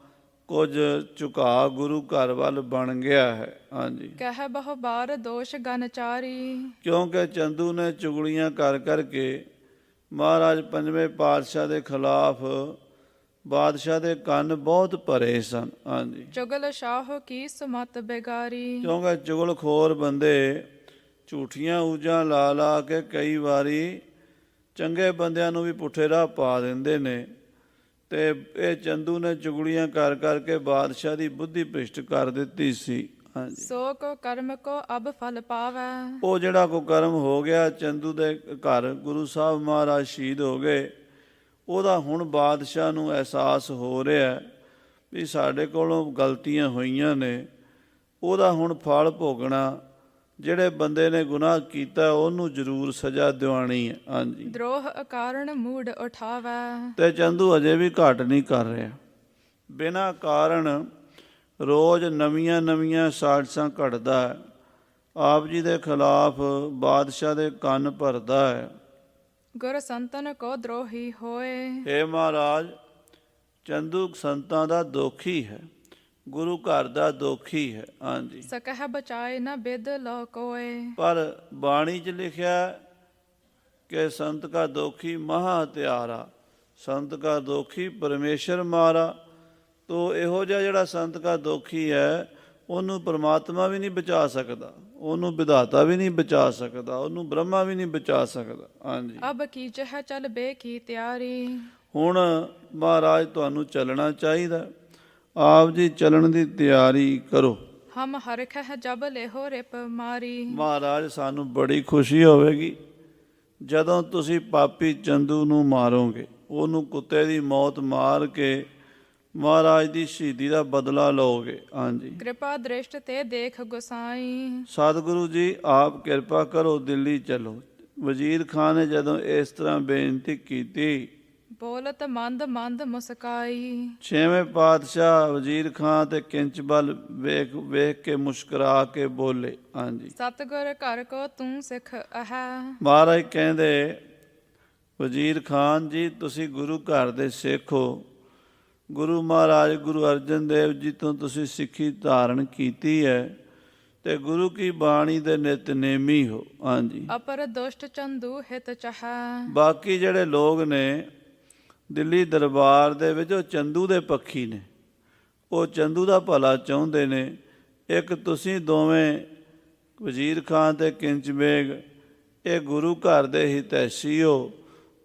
ਕੁਝ ਝੁਕਾਅ ਗੁਰੂ ਘਰ ਵੱਲ ਬਣ ਗਿਆ ਹੈ। ਹਾਂਜੀ, ਕਹਿ ਬਹੁ ਬਾਰ ਦੋਸ਼ ਗਨਚਾਰੀ। ਕਿਉਂਕਿ ਚੰਦੂ ਨੇ ਚੁਗਲੀਆਂ ਕਰ ਕਰਕੇ ਮਹਾਰਾਜ ਪੰਜਵੇਂ ਪਾਤਸ਼ਾਹ ਦੇ ਖਿਲਾਫ ਬਾਦਸ਼ਾਹ ਦੇ ਕੰਨ ਬਹੁਤ ਭਰੇ ਸਨ। ਹਾਂਜੀ, ਚੁਗਲ ਸ਼ਾਹ ਕੀ ਸੁਮਤ ਬੇਗਾਰੀ। ਕਿਉਂਕਿ ਚੁਗਲਖੋਰ ਬੰਦੇ ਝੂਠੀਆਂ ਊਜਾਂ ਲਾ ਲਾ ਕੇ ਕਈ ਵਾਰੀ ਚੰਗੇ ਬੰਦਿਆਂ ਨੂੰ ਵੀ ਪੁੱਠੇ ਰਾਹ ਪਾ ਦਿੰਦੇ ਨੇ। ਤੇ ਇਹ ਚੰਦੂ ਨੇ ਚੁਗਲੀਆਂ ਕਰ ਕਰਕੇ ਬਾਦਸ਼ਾਹ ਦੀ ਬੁੱਧੀ ਭ੍ਰਿਸ਼ਟ ਕਰ ਦਿੱਤੀ ਸੀ। ਹਾਂਜੀ, ਸੋ ਕੋ ਕਰਮ ਕੋ ਅਬ ਫਲ ਪਾਵੈ। ਉਹ ਜਿਹੜਾ ਕੋ ਕਰਮ ਹੋ ਗਿਆ, ਚੰਦੂ ਦੇ ਘਰ ਗੁਰੂ ਸਾਹਿਬ ਮਹਾਰਾਜ ਸ਼ਹੀਦ ਹੋ ਗਏ, ਉਹਦਾ ਹੁਣ ਬਾਦਸ਼ਾਹ ਨੂੰ ਅਹਿਸਾਸ ਹੋ ਰਿਹਾ ਵੀ ਸਾਡੇ ਕੋਲੋਂ ਗਲਤੀਆਂ ਹੋਈਆਂ ਨੇ, ਉਹਦਾ ਹੁਣ ਫਲ ਭੋਗਣਾ। ਜਿਹੜੇ ਬੰਦੇ ਨੇ ਗੁਨਾਹ ਕੀਤਾ ਉਹਨੂੰ ਜ਼ਰੂਰ ਸਜ਼ਾ ਦਿਵਾਣੀ ਹੈ। ਹਾਂਜੀ, ਦਰੋਹ ਅਕਾਰਣ ਮੂੜ ਉਠਾਵੈ। ਤੇ ਚੰਦੂ ਅਜੇ ਵੀ ਘੱਟ ਨਹੀਂ ਕਰ ਰਿਹਾ। ਬਿਨਾਂ ਕਾਰਨ ਰੋਜ਼ ਨਵੀਆਂ ਨਵੀਆਂ ਸਾਜ਼ਿਸ਼ਾਂ ਘੜਦਾ ਹੈ, ਆਪ ਜੀ ਦੇ ਖਿਲਾਫ ਬਾਦਸ਼ਾਹ ਦੇ ਕੰਨ ਭਰਦਾ ਹੈ। ਗੁਰ ਸੰਤਨ ਕੋ ਦਰੋਹੀ ਹੋਏ। ਹੇ ਮਹਾਰਾਜ, ਚੰਦੂ ਸੰਤਾਂ ਦਾ ਦੋਖੀ ਹੈ, ਗੁਰੂ ਘਰ ਦਾ ਦੋਖੀ ਹੈ। ਹਾਂਜੀ, ਸਕਹਿ ਬਚਾਏ ਨ ਬਿਦ ਲੋ ਕੋਏ। ਪਰ ਬਾਣੀ 'ਚ ਲਿਖਿਆ ਕਿ ਸੰਤ ਕਾ ਦੋਖੀ ਮਹਾ ਹਤਿਆਰਾ, ਸੰਤ ਕਾ ਦੋਖੀ ਪਰਮੇਸ਼ਰ ਮਾਰਾ। ਤੋ ਇਹੋ ਜਿਹਾ ਜਿਹੜਾ ਸੰਤ ਕਾ ਦੋਖੀ ਹੈ, ਉਹਨੂੰ ਪਰਮਾਤਮਾ ਵੀ ਨਹੀਂ ਬਚਾ ਸਕਦਾ, ਉਹਨੂੰ ਵਿਧਾਤਾ ਵੀ ਨਹੀਂ ਬਚਾ ਸਕਦਾ, ਉਹਨੂੰ ਬ੍ਰਹਮਾ ਵੀ ਨਹੀਂ ਬਚਾ ਸਕਦਾ। ਹਾਂਜੀ, ਅਬ ਕੀਚਹਿ ਚਲ ਬੇ ਕੀ ਤਿਆਰੀ। ਹੁਣ ਮਹਾਰਾਜ ਤੁਹਾਨੂੰ ਚੱਲਣਾ ਚਾਹੀਦਾ, ਆਪ ਜੀ ਚੱਲਣ ਦੀ ਤਿਆਰੀ ਕਰੋ। ਹਮ ਹਰਖਹਿ ਜਬ ਲੇਹੋ ਰਿਪ ਮਾਰੀ। ਮਹਾਰਾਜ, ਸਾਨੂੰ ਬੜੀ ਖੁਸ਼ੀ ਹੋਵੇਗੀ ਜਦੋਂ ਤੁਸੀਂ ਪਾਪੀ ਚੰਦੂ ਨੂੰ ਮਾਰੋਗੇ, ਉਹਨੂੰ ਕੁੱਤੇ ਦੀ ਮੌਤ ਮਾਰ ਕੇ ਮਹਾਰਾਜ ਦੀ ਸ਼ਹੀਦੀ ਦਾ ਬਦਲਾ ਲਓਗੇ। ਹਾਂਜੀ, ਕਿਰਪਾ ਦ੍ਰਿਸ਼ਟ ਤੇ ਦੇਖ ਗੁਸਾਈ। ਸਤਿਗੁਰੂ ਜੀ ਆਪ ਕਿਰਪਾ ਕਰੋ, ਦਿੱਲੀ ਚਲੋ। ਵਜ਼ੀਰ ਖਾਨ ਨੇ ਜਦੋਂ ਇਸ ਤਰ੍ਹਾਂ ਬੇਨਤੀ ਕੀਤੀ, ਬੋਲਤ ਮੰਦ ਮੰਦ ਮੁਸਕਾਈ। ਛੇਵੇਂ ਪਾਤਸ਼ਾਹ ਵਜ਼ੀਰ ਖਾਨ ਤੇ ਕਿੰਚਬਲ ਵੇਖ ਵੇਖ ਕੇ ਮੁਸਕਰਾ ਕੇ ਬੋਲੇ। ਹਾਂਜੀ, ਸਤਿਗੁਰ ਘਰ ਕੋ ਤੂੰ ਸਿੱਖ ਅਹੈ। ਮਹਾਰਾਜ ਕਹਿੰਦੇ, ਵਜ਼ੀਰ ਖਾਨ ਜੀ ਤੁਸੀਂ ਗੁਰੂ ਘਰ ਦੇ ਸਿੱਖ ਹੋ, ਗੁਰੂ ਮਹਾਰਾਜ ਗੁਰੂ ਅਰਜਨ ਦੇਵ ਜੀ ਤੋਂ ਤੁਸੀਂ ਸਿੱਖੀ ਧਾਰਨ ਕੀਤੀ ਹੈ ਤੇ ਗੁਰੂ ਕੀ ਬਾਣੀ ਦੇ ਨਿਤਨੇਮੀ ਹੋ। ਹਾਂਜੀ, ਅਪਰ ਦੁਸ਼ਟ ਚੰਦੂ ਹਿਤ ਚਾਹੈ। ਬਾਕੀ ਜਿਹੜੇ ਲੋਕ ਨੇ ਦਿੱਲੀ ਦਰਬਾਰ ਦੇ ਵਿੱਚ, ਉਹ ਚੰਦੂ ਦੇ ਪੱਖੀ ਨੇ, ਉਹ ਚੰਦੂ ਦਾ ਭਲਾ ਚਾਹੁੰਦੇ ਨੇ। ਇੱਕ ਤੁਸੀਂ ਦੋਵੇਂ ਵਜ਼ੀਰ ਖਾਨ ਤੇ ਕਿੰਚ ਬੇਗ, ਇਹ ਗੁਰੂ ਘਰ ਦੇ ਹਿਤੈਸ਼ੀ ਹੋ,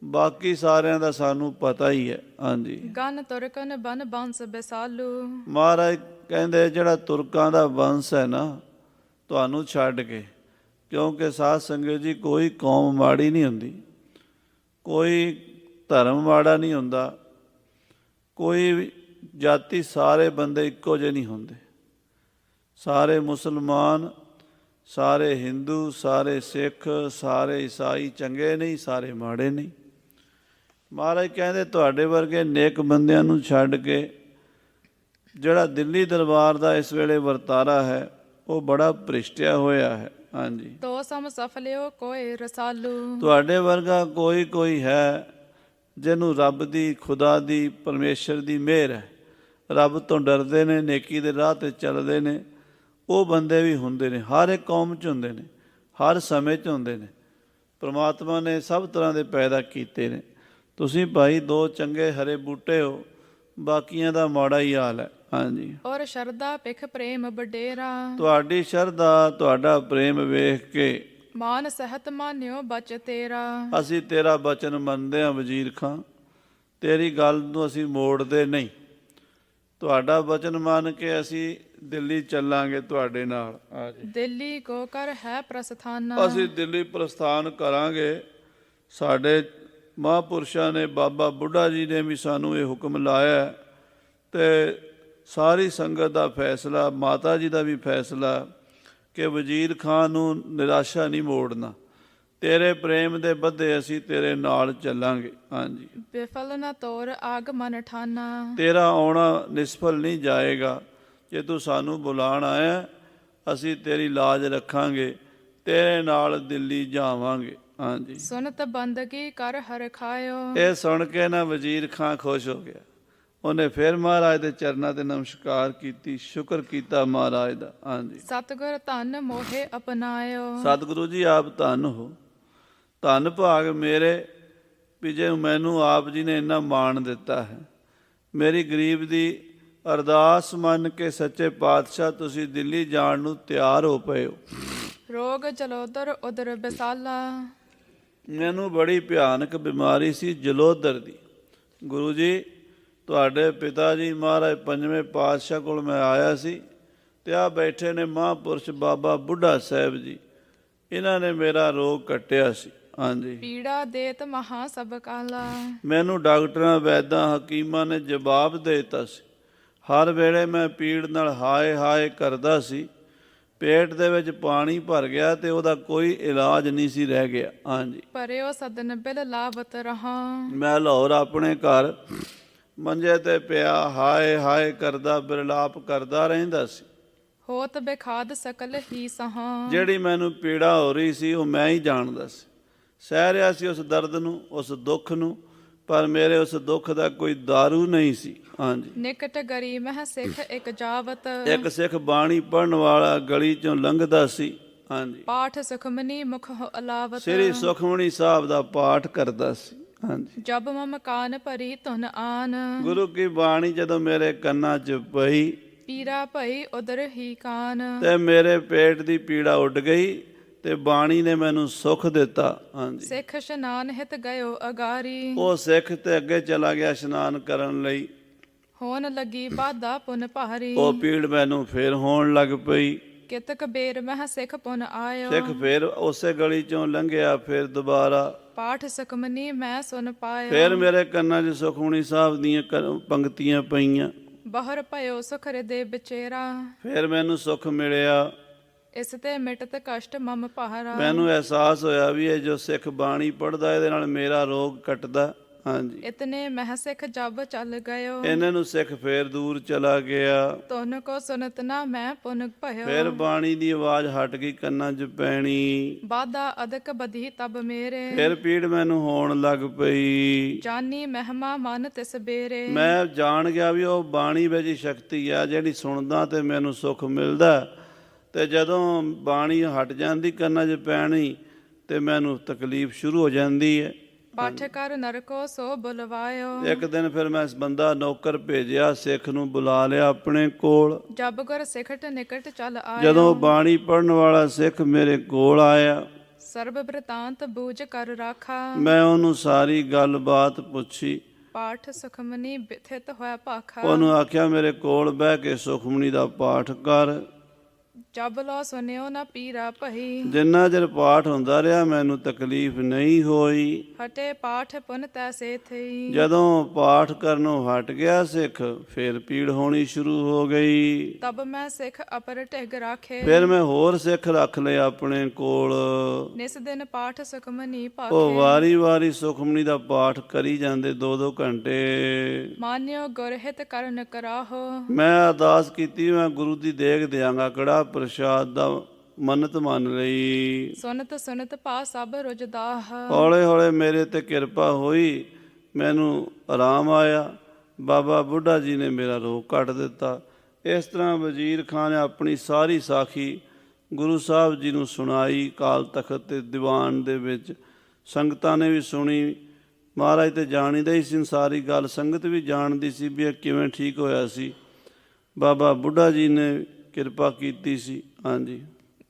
ਬਾਕੀ ਸਾਰਿਆਂ ਦਾ ਸਾਨੂੰ ਪਤਾ ਹੀ ਹੈ। ਹਾਂਜੀ, ਗਨ ਤੁਰਕਨ ਬਨ ਬੰਸ ਬਸਾਲੂ। ਮਹਾਰਾਜ ਕਹਿੰਦੇ ਜਿਹੜਾ ਤੁਰਕਾਂ ਦਾ ਵੰਸ਼ ਹੈ ਨਾ, ਤੁਹਾਨੂੰ ਛੱਡ ਕੇ, ਕਿਉਂਕਿ ਸਾਧ ਸੰਗਤ ਜੀ ਕੋਈ ਕੌਮ ਮਾੜੀ ਨਹੀਂ ਹੁੰਦੀ, ਕੋਈ ਧਰਮ ਮਾੜਾ ਨਹੀਂ ਹੁੰਦਾ, ਕੋਈ ਜਾਤੀ, ਸਾਰੇ ਬੰਦੇ ਇੱਕੋ ਜਿਹੇ ਨਹੀਂ ਹੁੰਦੇ। ਸਾਰੇ ਮੁਸਲਮਾਨ, ਸਾਰੇ ਹਿੰਦੂ, ਸਾਰੇ ਸਿੱਖ, ਸਾਰੇ ਈਸਾਈ ਚੰਗੇ ਨਹੀਂ, ਸਾਰੇ ਮਾੜੇ ਨਹੀਂ। ਮਹਾਰਾਜ ਕਹਿੰਦੇ ਤੁਹਾਡੇ ਵਰਗੇ ਨੇਕ ਬੰਦਿਆਂ ਨੂੰ ਛੱਡ ਕੇ ਜਿਹੜਾ ਦਿੱਲੀ ਦਰਬਾਰ ਦਾ ਇਸ ਵੇਲੇ ਵਰਤਾਰਾ ਹੈ, ਉਹ ਬੜਾ ਭ੍ਰਿਸ਼ਟਿਆ ਹੋਇਆ ਹੈ। ਹਾਂਜੀ, ਤੋ ਸਮ ਸਫਲਿਓ ਕੋਏ ਰਸਾਲੂ। ਤੁਹਾਡੇ ਵਰਗਾ ਕੋਈ ਕੋਈ ਹੈ ਜਿਹਨੂੰ ਰੱਬ ਦੀ, ਖੁਦਾ ਦੀ, ਪਰਮੇਸ਼ਰ ਦੀ ਮਿਹਰ ਹੈ, ਰੱਬ ਤੋਂ ਡਰਦੇ ਨੇ, ਨੇਕੀ ਦੇ ਰਾਹ 'ਤੇ ਚੱਲਦੇ ਨੇ। ਉਹ ਬੰਦੇ ਵੀ ਹੁੰਦੇ ਨੇ, ਹਰ ਇੱਕ ਕੌਮ 'ਚ ਹੁੰਦੇ ਨੇ, ਹਰ ਸਮੇਂ 'ਚ ਹੁੰਦੇ ਨੇ। ਪਰਮਾਤਮਾ ਨੇ ਸਭ ਤਰ੍ਹਾਂ ਦੇ ਪੈਦਾ ਕੀਤੇ ਨੇ। ਤੁਸੀਂ ਭਾਈ ਦੋ ਚੰਗੇ ਹਰੇ ਬੂਟੇ ਹੋ, ਬਾਕੀਆਂ ਦਾ ਮਾੜਾ ਹੀ ਹਾਲ ਹੈ। ਹਾਂਜੀ, ਔਰ ਸ਼ਰਦਾ ਭਿਖ ਪ੍ਰੇਮ ਬਡੇਰਾ। ਤੁਹਾਡੀ ਸ਼ਰਧਾ, ਤੁਹਾਡਾ ਪ੍ਰੇਮ ਵੇਖ ਕੇ ਮਾਨ ਸਹਿਤ ਮਾਨਿਓ ਬਚ ਤੇਰਾ। ਅਸੀਂ ਤੇਰਾ ਬਚਨ ਮੰਨਦੇ ਹਾਂ ਵਜ਼ੀਰ ਖਾਂ, ਤੇਰੀ ਗੱਲ ਨੂੰ ਅਸੀਂ ਮੋੜਦੇ ਨਹੀਂ। ਤੁਹਾਡਾ ਬਚਨ ਮੰਨ ਕੇ ਅਸੀਂ ਦਿੱਲੀ ਚੱਲਾਂਗੇ ਤੁਹਾਡੇ ਨਾਲ। ਦਿੱਲੀ ਕੋ ਕਰ ਹੈ ਪ੍ਰਸਥਾਨਾ। ਅਸੀਂ ਦਿੱਲੀ ਪ੍ਰਸਥਾਨ ਕਰਾਂਗੇ। ਸਾਡੇ ਮਹਾਂਪੁਰਸ਼ਾਂ ਨੇ, ਬਾਬਾ ਬੁੱਢਾ ਜੀ ਨੇ ਵੀ ਸਾਨੂੰ ਇਹ ਹੁਕਮ ਲਾਇਆ ਤੇ ਸਾਰੀ ਸੰਗਤ ਦਾ ਫੈਸਲਾ, ਮਾਤਾ ਜੀ ਦਾ ਵੀ ਫੈਸਲਾ ਕਿ ਵਜ਼ੀਰ ਖਾਨ ਨੂੰ ਨਿਰਾਸ਼ਾ ਨਹੀਂ ਮੋੜਨਾ। ਤੇਰੇ ਪ੍ਰੇਮ ਦੇ ਬੱਧੇ ਅਸੀਂ ਤੇਰੇ ਨਾਲ ਚੱਲਾਂਗੇ। ਹਾਂਜੀ, ਬਿਫਲ ਨ ਤੋਰ ਆਗਮਨ ਠਾਨਾ। ਤੇਰਾ ਆਉਣਾ ਨਿਸਫਲ ਨਹੀਂ ਜਾਏਗਾ। ਜੇ ਤੂੰ ਸਾਨੂੰ ਬੁਲਾਉਣ ਆਇਆ, ਅਸੀਂ ਤੇਰੀ ਲਾਜ ਰੱਖਾਂਗੇ, ਤੇਰੇ ਨਾਲ ਦਿੱਲੀ ਜਾਵਾਂਗੇ। ਹਾਂਜੀ, ਸੁਨਤ ਬੰਦਗੀ ਕਰ ਹਰ ਖਾਇਓ। ਇਹ ਸੁਣ ਕੇ ਨਾ ਵਜ਼ੀਰ ਖਾਂ ਖੁਸ਼ ਹੋ ਗਿਆ। ਉਹਨੇ ਫਿਰ ਮਹਾਰਾਜ ਦੇ ਚਰਨਾਂ ਤੇ ਨਮਸਕਾਰ ਕੀਤੀ, ਸ਼ੁਕਰ ਕੀਤਾ ਮਹਾਰਾਜ ਦਾ। ਹਾਂਜੀ, ਸਤਿਗੁਰ ਧਨ ਮੋਹੇ ਅਪਨਾਇਓ। ਸਤਿਗੁਰੂ ਜੀ ਆਪ ਧੰਨ ਹੋ, ਧੰਨ ਭਾਗ ਮੇਰੇ ਵੀ ਜੇ ਮੈਨੂੰ ਆਪ ਜੀ ਨੇ ਇੰਨਾ ਮਾਣ ਦਿੱਤਾ ਹੈ। ਮੇਰੀ ਗਰੀਬ ਦੀ ਅਰਦਾਸ ਮੰਨ ਕੇ ਸੱਚੇ ਪਾਤਸ਼ਾਹ ਤੁਸੀਂ ਦਿੱਲੀ ਜਾਣ ਨੂੰ ਤਿਆਰ ਹੋ ਪਏ ਹੋ। ਰੋਗ ਜਲੋਦਰ ਉਦਰ ਬਸਾਲਾ। ਮੈਨੂੰ ਬੜੀ ਭਿਆਨਕ ਬਿਮਾਰੀ ਸੀ ਜਲੋਦਰ ਦੀ। ਗੁਰੂ ਜੀ ਤੁਹਾਡੇ ਪਿਤਾ ਜੀ ਮਹਾਰਾਜ ਪੰਜਵੇਂ ਪਾਤਸ਼ਾਹ ਕੋਲ ਮੈਂ ਆਇਆ ਸੀ ਤੇ ਆ ਬੈਠੇ ਨੇ ਮਹਾਂਪੁਰਸ਼ ਬਾਬਾ ਬੁੱਢਾ ਸਾਹਿਬ ਜੀ, ਇਹਨਾਂ ਨੇ ਮੇਰਾ ਰੋਗ ਕੱਟਿਆ ਸੀ। ਹਾਂਜੀ, ਪੀੜਾ ਦੇਤ ਮਹਾ ਸਭ ਕਾਲਾ। ਮੈਨੂੰ ਡਾਕਟਰਾਂ, ਵੈਦਾਂ, ਹਕੀਮਾਂ ਨੇ ਜਵਾਬ ਦੇ ਦਿੱਤਾ ਸੀ। ਹਰ ਵੇਲੇ ਮੈਂ ਪੀੜ ਨਾਲ ਹਾਏ ਹਾਏ ਕਰਦਾ ਸੀ। ਪੇਟ ਦੇ ਵਿੱਚ ਪਾਣੀ ਭਰ ਗਿਆ ਤੇ ਉਹਦਾ ਕੋਈ ਇਲਾਜ ਨਹੀਂ ਸੀ ਰਹਿ ਗਿਆ। ਹਾਂਜੀ, ਪਰਿਓ ਸਦਨ ਬਿਲ ਲਾਵਤ ਰਹਾ। ਮੈਂ ਲਾਹੌਰ ਆਪਣੇ ਘਰ ਮੰਜੇ ਤੇ ਪਿਆ ਹਾਏ ਹਾਏ ਕਰਦਾ, ਬਿਰਲਾਪ ਕਰਦਾ ਰਹਿੰਦਾ ਸੀ। ਹੋਤ ਬੇਖਾਦ ਸਕਲ ਹੀ ਸਹਾਂ। ਜਿਹੜੀ ਮੈਨੂੰ ਪੀੜਾ ਹੋ ਰਹੀ ਸੀ ਉਹ ਮੈਂ ਹੀ ਜਾਣਦਾ ਸੀ। ਸਹਿ ਰਿਹਾ ਸੀ ਉਸ ਦਰਦ ਨੂੰ, ਉਸ ਦੁੱਖ ਨੂੰ, ਪਰ ਮੇਰੇ ਉਸ ਦੁੱਖ ਦਾ ਕੋਈ ਦਾਰੂ ਨਹੀਂ ਸੀ। ਹਾਂਜੀ, ਨਿਕਟ ਗਰੀ ਮਹਿ ਸਿੱਖ ਇੱਕ ਜਾਵਤ। ਇੱਕ ਸਿੱਖ ਬਾਣੀ ਪੜਨ ਵਾਲਾ ਗਲੀ ਚੋਂ ਲੰਘਦਾ ਸੀ। ਹਾਂਜੀ, ਪਾਠ ਸੁਖਮਨੀ ਮੁਖ ਅਲਾਵਤ। ਸ੍ਰੀ ਸੁਖਮਨੀ ਸਾਹਿਬ ਦਾ ਪਾਠ ਕਰਦਾ ਸੀ। ਹਾਂਜੀ, ਜਬ ਮਮ ਕਾਨ ਭਰੀ ਧੁਨ ਆਨ। ਗੁਰੂ ਕੀ ਬਾਣੀ ਜਦੋਂ ਮੇਰੇ ਕੰਨਾਂ 'ਚ ਪਈ ਪੀਰਾ ਭਈ ਉਦਰ ਹੀ ਕਾਨ। ਤੇ ਮੇਰੇ ਪੇਟ ਦੀ ਪੀੜਾ ਉੱਡ ਗਈ ਤੇ ਬਾਣੀ ਨੇ ਮੈਨੂੰ ਸੁੱਖ ਦਿੱਤਾ। ਹਾਂਜੀ, ਸਿੱਖ ਇਸ਼ਨਾਨ ਹਿਤ ਗਇਓ ਅਗਾਰੀ। ਉਹ ਸਿੱਖ ਤੇ ਅੱਗੇ ਚਲਾ ਗਿਆ ਇਸ਼ਨਾਨ ਕਰਨ ਲਈ। ਹੋਣ ਲੱਗੀ ਬਾਧਾ ਪੁਨ ਭਾਰੀ। ਉਹ ਪੀੜ ਮੈਨੂੰ ਫੇਰ ਹੋਣ ਲੱਗ ਪਈ। ਕਿਤਕ ਬੇਰ ਮਹਿ ਸਿੱਖ ਪੁਨ ਆਇਓ। ਸਿੱਖ ਫੇਰ ਉਸੇ ਗਲੀ ਚੋਂ ਲੰਘਿਆ, ਫੇਰ ਦੁਬਾਰਾ ਪਾਠ ਸੁਖਮਨੀ ਮੈਂ ਸੁਨ ਪਾਇਓ। ਫੇਰ ਮੇਰੇ ਕੰਨਾਂ 'ਚ ਸੁਖਮਨੀ ਸਾਹਿਬ ਦੀਆਂ ਪੰਕਤੀਆਂ ਪਈਆਂ। ਬਹਰ ਭਇਓ ਸੁਖ ਹਿਰਦੇ ਵਿਚੇਰਾ। ਫੇਰ ਮੈਨੂੰ ਸੁੱਖ ਮਿਲਿਆ। ਇਸ ਤੇ ਮਿਟਤ ਕਸ਼ਟ ਮਮ ਭਾਰਾ। ਮੈਨੂੰ ਅਹਿਸਾਸ ਹੋਇਆ ਵੀ ਇਹ ਜੋ ਸਿੱਖ ਬਾਣੀ ਪੜ੍ਹਦਾ ਇਹਦੇ ਨਾਲ ਮੇਰਾ ਰੋਗ ਕੱਟਦਾ। ਹਾਂਜੀ, ਇਤਨੇ ਮਹਿ ਸਿੱਖ ਜਬ ਚੱਲ ਗਇਓ। ਇਹਨਾਂ ਨੂੰ ਸਿੱਖ ਫੇਰ ਦੂਰ ਚਲਾ ਗਿਆ। ਤੁਨ ਕੋ ਸੁਨਤ ਨਾ ਮੈਂ ਪੁਨ ਭਇਓ। ਫੇਰ ਬਾਣੀ ਦੀ ਆਵਾਜ਼ ਹਟ ਗਈ ਕੰਨਾਂ 'ਚ ਪੈਣੀ। ਬਾਧਾ ਅਦਕ ਬਧੀ ਤਬ ਮੇਰੇ। ਫੇਰ ਪੀੜ ਮੈਨੂੰ ਹੋਣ ਲੱਗ ਪਈ। ਜਾਨੀ ਮਹਿਮਾ ਮਨ ਤਿਸ ਬੇਰੇ। ਮੈਂ ਜਾਣ ਗਿਆ ਵੀ ਉਹ ਬਾਣੀ ਵਿੱਚ ਸ਼ਕਤੀ ਆ ਜਿਹੜੀ ਸੁਣਦਾ ਤੇ ਮੈਨੂੰ ਸੁੱਖ ਮਿਲਦਾ, ਤੇ ਜਦੋਂ ਬਾਣੀ ਹਟ ਜਾਂਦੀ ਕੰਨਾਂ 'ਚ ਪੈਣੀ ਤੇ ਮੈਨੂੰ ਤਕਲੀਫ ਸ਼ੁਰੂ ਹੋ ਜਾਂਦੀ ਹੈ। ਪਾਠ ਕਰ ਨਰਕੋ ਸੋ ਬੁਲਵਾਇਓ। ਇੱਕ ਦਿਨ ਫਿਰ ਮੈਂ ਬੰਦਾ ਨੌਕਰ ਭੇਜਿਆ, ਸਿੱਖ ਨੂੰ ਬੁਲਾ ਲਿਆ ਆਪਣੇ ਕੋਲ। ਜਬ ਗੁਰ ਸਿਖਟ ਨਿਕਟ ਚੱਲ ਆਇਓ। ਜਦੋਂ ਬਾਣੀ ਪੜਨ ਵਾਲਾ ਸਿੱਖ ਮੇਰੇ ਕੋਲ ਆਇਆ, ਸਰਬ ਬ੍ਰਿਤਾਂਤ ਬੂਝ ਕਰ ਰਾਖਾ। ਮੈਂ ਉਹਨੂੰ ਸਾਰੀ ਗੱਲਬਾਤ ਪੁੱਛੀ। ਪਾਠ ਸੁਖਮਨੀ ਬਿਥਿਤ ਹੋਇਆ ਭਾਖਾ। ਉਹਨੂੰ ਆਖਿਆ ਮੇਰੇ ਕੋਲ ਬਹਿ ਕੇ ਸੁਖਮਨੀ ਦਾ ਪਾਠ ਕਰ। ਜਬ ਲੋ ਸੁਨਿਓ ਨਾ ਪੀਰਾ ਭਈ। ਜਿੰਨਾ ਚਿਰ ਪਾਠ ਹੁੰਦਾ ਰਿਹਾ ਮੈਨੂੰ ਤਕਲੀਫ ਨਹੀਂ ਹੋਈ। ਹਟੇ ਪਾਠ ਪੁਨ ਤੈਸੇ ਥਈ। ਜਦੋਂ ਪਾਠ ਕਰਨੋਂ ਹਟ ਗਿਆ ਸਿੱਖ, ਫਿਰ ਪੀੜ ਹੋਣੀ ਸ਼ੁਰੂ ਹੋ ਗਈ। ਤਬ ਮੈਂ ਸਿੱਖ ਅਪਰ ਢਿਗ ਰਾਖੇ। ਫਿਰ ਮੈਂ ਹੋਰ ਸਿੱਖ ਰੱਖ ਲਏ ਆਪਣੇ ਕੋਲ। ਨਿਸ ਦਿਨ ਪਾਠ ਸੁਖਮਨੀ ਉਹ ਭਾਖੇ। ਵਾਰੀ ਵਾਰੀ ਸੁਖਮਨੀ ਦਾ ਪਾਠ ਕਰੀ ਜਾਂਦੇ 2-2 ਘੰਟੇ। ਮਾਨਿਓ ਗੁਰਹਿਤ ਕਰਨ ਕਰਾਹੋ। ਮੈਂ ਅਰਦਾਸ ਕੀਤੀ ਮੈਂ ਗੁਰੂ ਦੀ ਦੇਗ ਦਿਆਂਗਾ, ਕੜਾ ਪ੍ਰਸ਼ਾਦ ਦਾ ਮੰਨਤ ਮੰਨ ਲਈ। ਸੁਨਤ ਸੁਨਤ ਪਾ ਸਭ ਰੁਜਦਾਹ। ਹੌਲੇ ਹੌਲੇ ਮੇਰੇ ਤੇ ਕਿਰਪਾ ਹੋਈ, ਮੈਨੂੰ ਆਰਾਮ ਆਇਆ। ਬਾਬਾ ਬੁੱਢਾ ਜੀ ਨੇ ਮੇਰਾ ਰੋਗ ਕੱਟ ਦਿੱਤਾ। ਇਸ ਤਰ੍ਹਾਂ ਵਜ਼ੀਰ ਖਾਨ ਨੇ ਆਪਣੀ ਸਾਰੀ ਸਾਖੀ ਗੁਰੂ ਸਾਹਿਬ ਜੀ ਨੂੰ ਸੁਣਾਈ ਕਾਲ ਤਖਤ ਤੇ ਦੀਵਾਨ ਦੇ ਵਿੱਚ। ਸੰਗਤਾਂ ਨੇ ਵੀ ਸੁਣੀ। ਮਹਾਰਾਜ ਤੇ ਜਾਣੀਦਾ ਹੀ ਸੀ ਸਾਰੀ ਗੱਲ, ਸੰਗਤ ਵੀ ਜਾਣਦੀ ਸੀ ਵੀ ਇਹ ਕਿਵੇਂ ਠੀਕ ਹੋਇਆ ਸੀ। ਬਾਬਾ ਬੁੱਢਾ ਜੀ ਨੇ ਕਿਰਪਾ ਕੀਤੀ ਸੀ। ਹਾਂਜੀ,